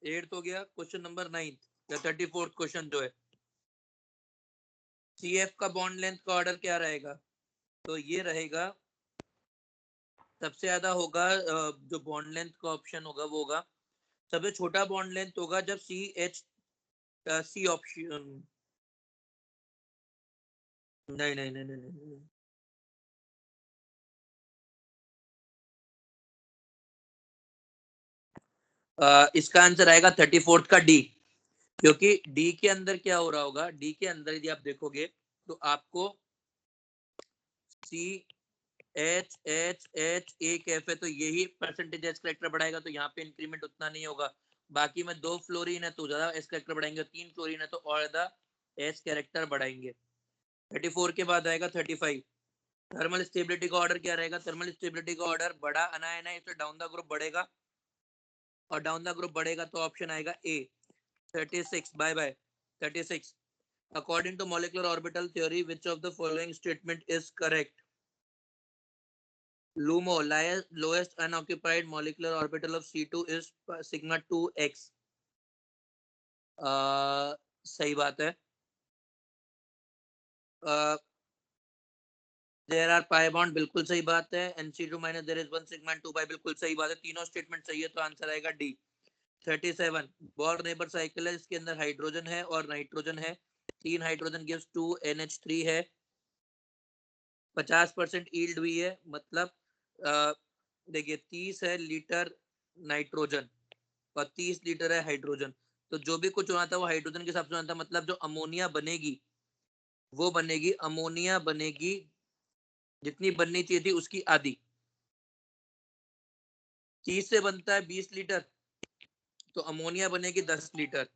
8 हो गया। क्वेश्चन नंबर 9 या 34 क्वेश्चन जो है, CF का बॉन्ड लेंथ का ऑर्डर क्या रहेगा? तो ये रहेगा, सबसे ज्यादा होगा जो बॉन्ड लेंथ का ऑप्शन होगा वो होगा, सबसे छोटा बॉन्ड लेंथ होगा जब C ऑप्शन, नहीं नहीं नहीं नहीं, नहीं। इसका आंसर आएगा 34 का डी, क्योंकि डी के अंदर क्या हो रहा होगा, डी के अंदर यदि आप देखोगे तो आपको CH एक F है, तो यही परसेंटेज एस करेक्टर बढ़ाएगा, तो यहाँ पे इंक्रीमेंट उतना नहीं होगा। बाकी में 2 फ्लोरीन है तो ज्यादा एस करेक्टर बढ़ाएंगे, 3 फ्लोरीन है तो और ज्यादा एस करेक्टर बढ़ाएंगे। 34 के बाद आएगा 35। थर्मल स्टेबिलिटी का ऑर्डर क्या रहेगा? थर्मल स्टेबिलिटी का ऑर्डर बड़ा अनायन है, इसलिए डाउन द ग्रुप बढ़ेगा, और डाउन द ग्रुप बढ़ेगा तो ऑप्शन आएगा A. 36 by by 36। According to molecular orbital theory which of the following statement is correct? LUMO, lowest unoccupied molecular orbital of C2 is sigma 2x. सही बात है। There are pi bond, बिल्कुल सही बात है। NC2 minus there is 1 sigma and 2 pi, बिल्कुल सही बात है। तीनों स्टेटमेंट सही है, तो आंसर आएगा डी। 37 बोर नेबर साइकिल है, इसके अंदर हाइड्रोजन है और नाइट्रोजन है, 3 हाइड्रोजन गिव्स 2 NH3 है, 50% ईल्ड हुई है, मतलब देखिए 30 है लीटर नाइट्रोजन और 30 लीटर है हाइड्रोजन, तो जो भी कुछ होना था वो हाइड्रोजन के हिसाब से होना था, मतलब जो अमोनिया बनेगी वो बनेगी, अमोनिया बनेगी जितनी बननी चाहिए थी उसकी आधी। 30 से बनता है 20 लीटर, तो अमोनिया बनेगी 10 लीटर,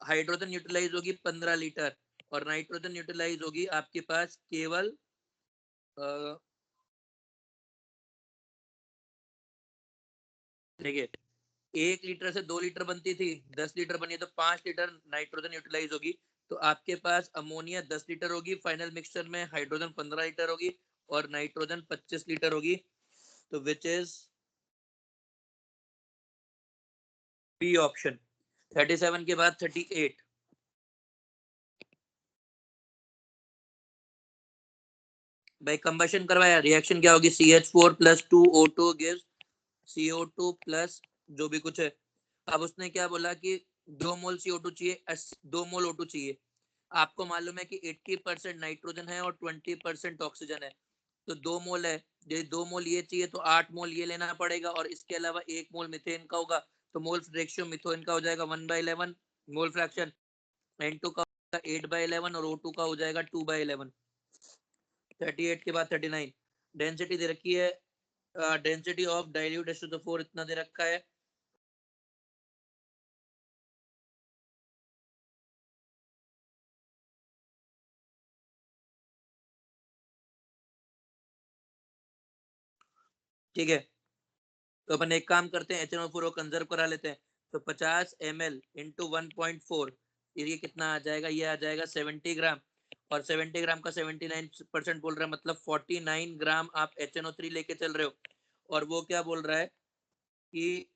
हाइड्रोजन यूटिलाइज होगी 15 लीटर, और नाइट्रोजन यूटिलाइज होगी आपके पास केवल देखिए 1 लीटर से 2 लीटर बनती थी, 10 लीटर बनी तो 5 लीटर नाइट्रोजन यूटिलाइज होगी, तो आपके पास अमोनिया 10 लीटर होगी, फाइनल मिक्सचर में हाइड्रोजन 15 लीटर होगी और नाइट्रोजन 25 लीटर होगी, तो विच इज बी ऑप्शन। 37 के बाद 38। भाई कंबशन करवाया, रिएक्शन क्या होगी? CH4 + 2O2 gives CO2 plus जो भी कुछ है अब उसने क्या बोला कि 2 मोल CO2 चाहिए, 2 मोल O2 चाहिए। आपको मालूम है कि 80% नाइट्रोजन है और 20% ऑक्सीजन है, तो 2 मोल है, ये 2 मोल ये चाहिए तो 8 मोल ये लेना पड़ेगा, और इसके अलावा 1 मोल मीथेन का होगा, तो मोल रेशियो मीथेन का हो जाएगा 1/11, मोल फ्रैक्शन N2 का 8/11 और O2 का हो जाएगा 2/11। 38 के बाद 39 डेंसिटी दे रखी है, डेंसिटी ऑफ डाइल्यूट H2SO4 इतना दे रखा है, ठीक है। तो अपन एक काम करते हैं, HNO4 को कंजर्व करा लेते हैं, तो 50 ml इंटू 1.4, ये कितना आ जाएगा, ये आ जाएगा 70 ग्राम, और 70 ग्राम का 79% बोल रहा है, मतलब 49 ग्राम आप HNO3 लेके चल रहे हो, और वो क्या बोल रहा है कि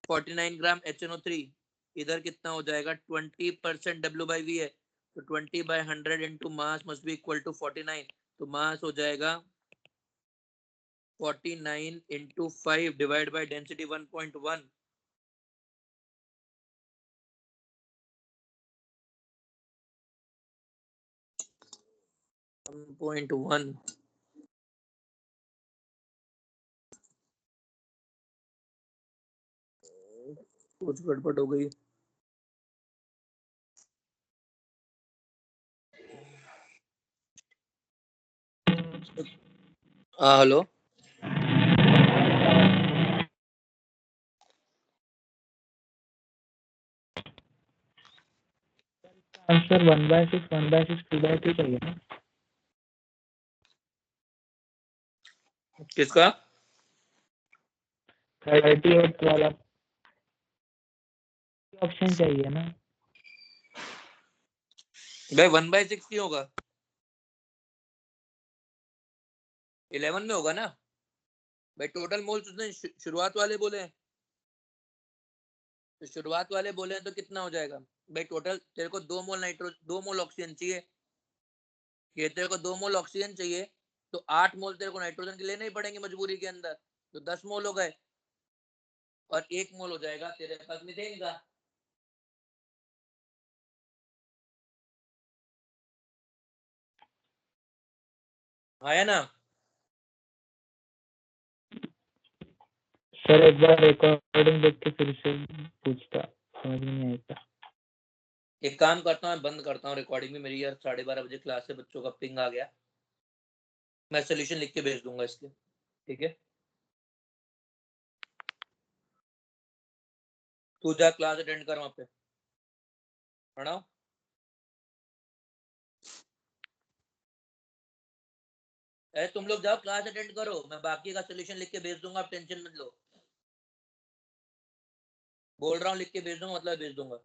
49 ग्राम HNO3 इधर कितना हो जाएगा, 20% W/V है, तो 20/100 into mass must be equal to 49, तो मास हो जाएगा 49 इंटू 5 डिवाइड बाय डेंसिटी 1.1, कुछ गड़बड़ हो गई। हाँ हेलो, आंसर 1/6 1/6 2/2 चाहिए ना। किसका 38 वाला ऑप्शन चाहिए ना। भाई 1/6 क्यों होगा, 11 में होगा ना भाई। टोटल मोल्स उसने शुरुआत वाले बोले हैं, तो शुरुआत वाले बोले हैं तो कितना हो जाएगा भाई, टोटल तेरे को 2 मोल नाइट्रोजन 2 मोल ऑक्सीजन चाहिए, ये तेरे को 2 मोल ऑक्सीजन चाहिए, तो 8 मोल तेरे को नाइट्रोजन के लेने ही पड़ेंगे मजबूरी के अंदर, तो 10 मोल हो गए, और 1 मोल हो जाएगा तेरे पास मीथेन का। आया ना। सर एक बार रिकॉर्डिंग देख के फिर से पूछता, समझ में नहीं आया। एक काम करता हूँ, मैं बंद करता हूँ रिकॉर्डिंग में, मेरी यार 12:30 बजे क्लास से बच्चों का पिंग आ गया, मैं सोल्यूशन लिख के भेज दूंगा इसके, ठीक है। तू जा क्लास अटेंड कर, वहां पे पढ़ाओ। अरे तुम लोग जाओ क्लास अटेंड करो, मैं बाकी का सोल्यूशन लिख के भेज दूंगा, आप टेंशन मत लो, बोल रहा हूँ लिख के भेज दूंगा, मतलब भेज दूंगा।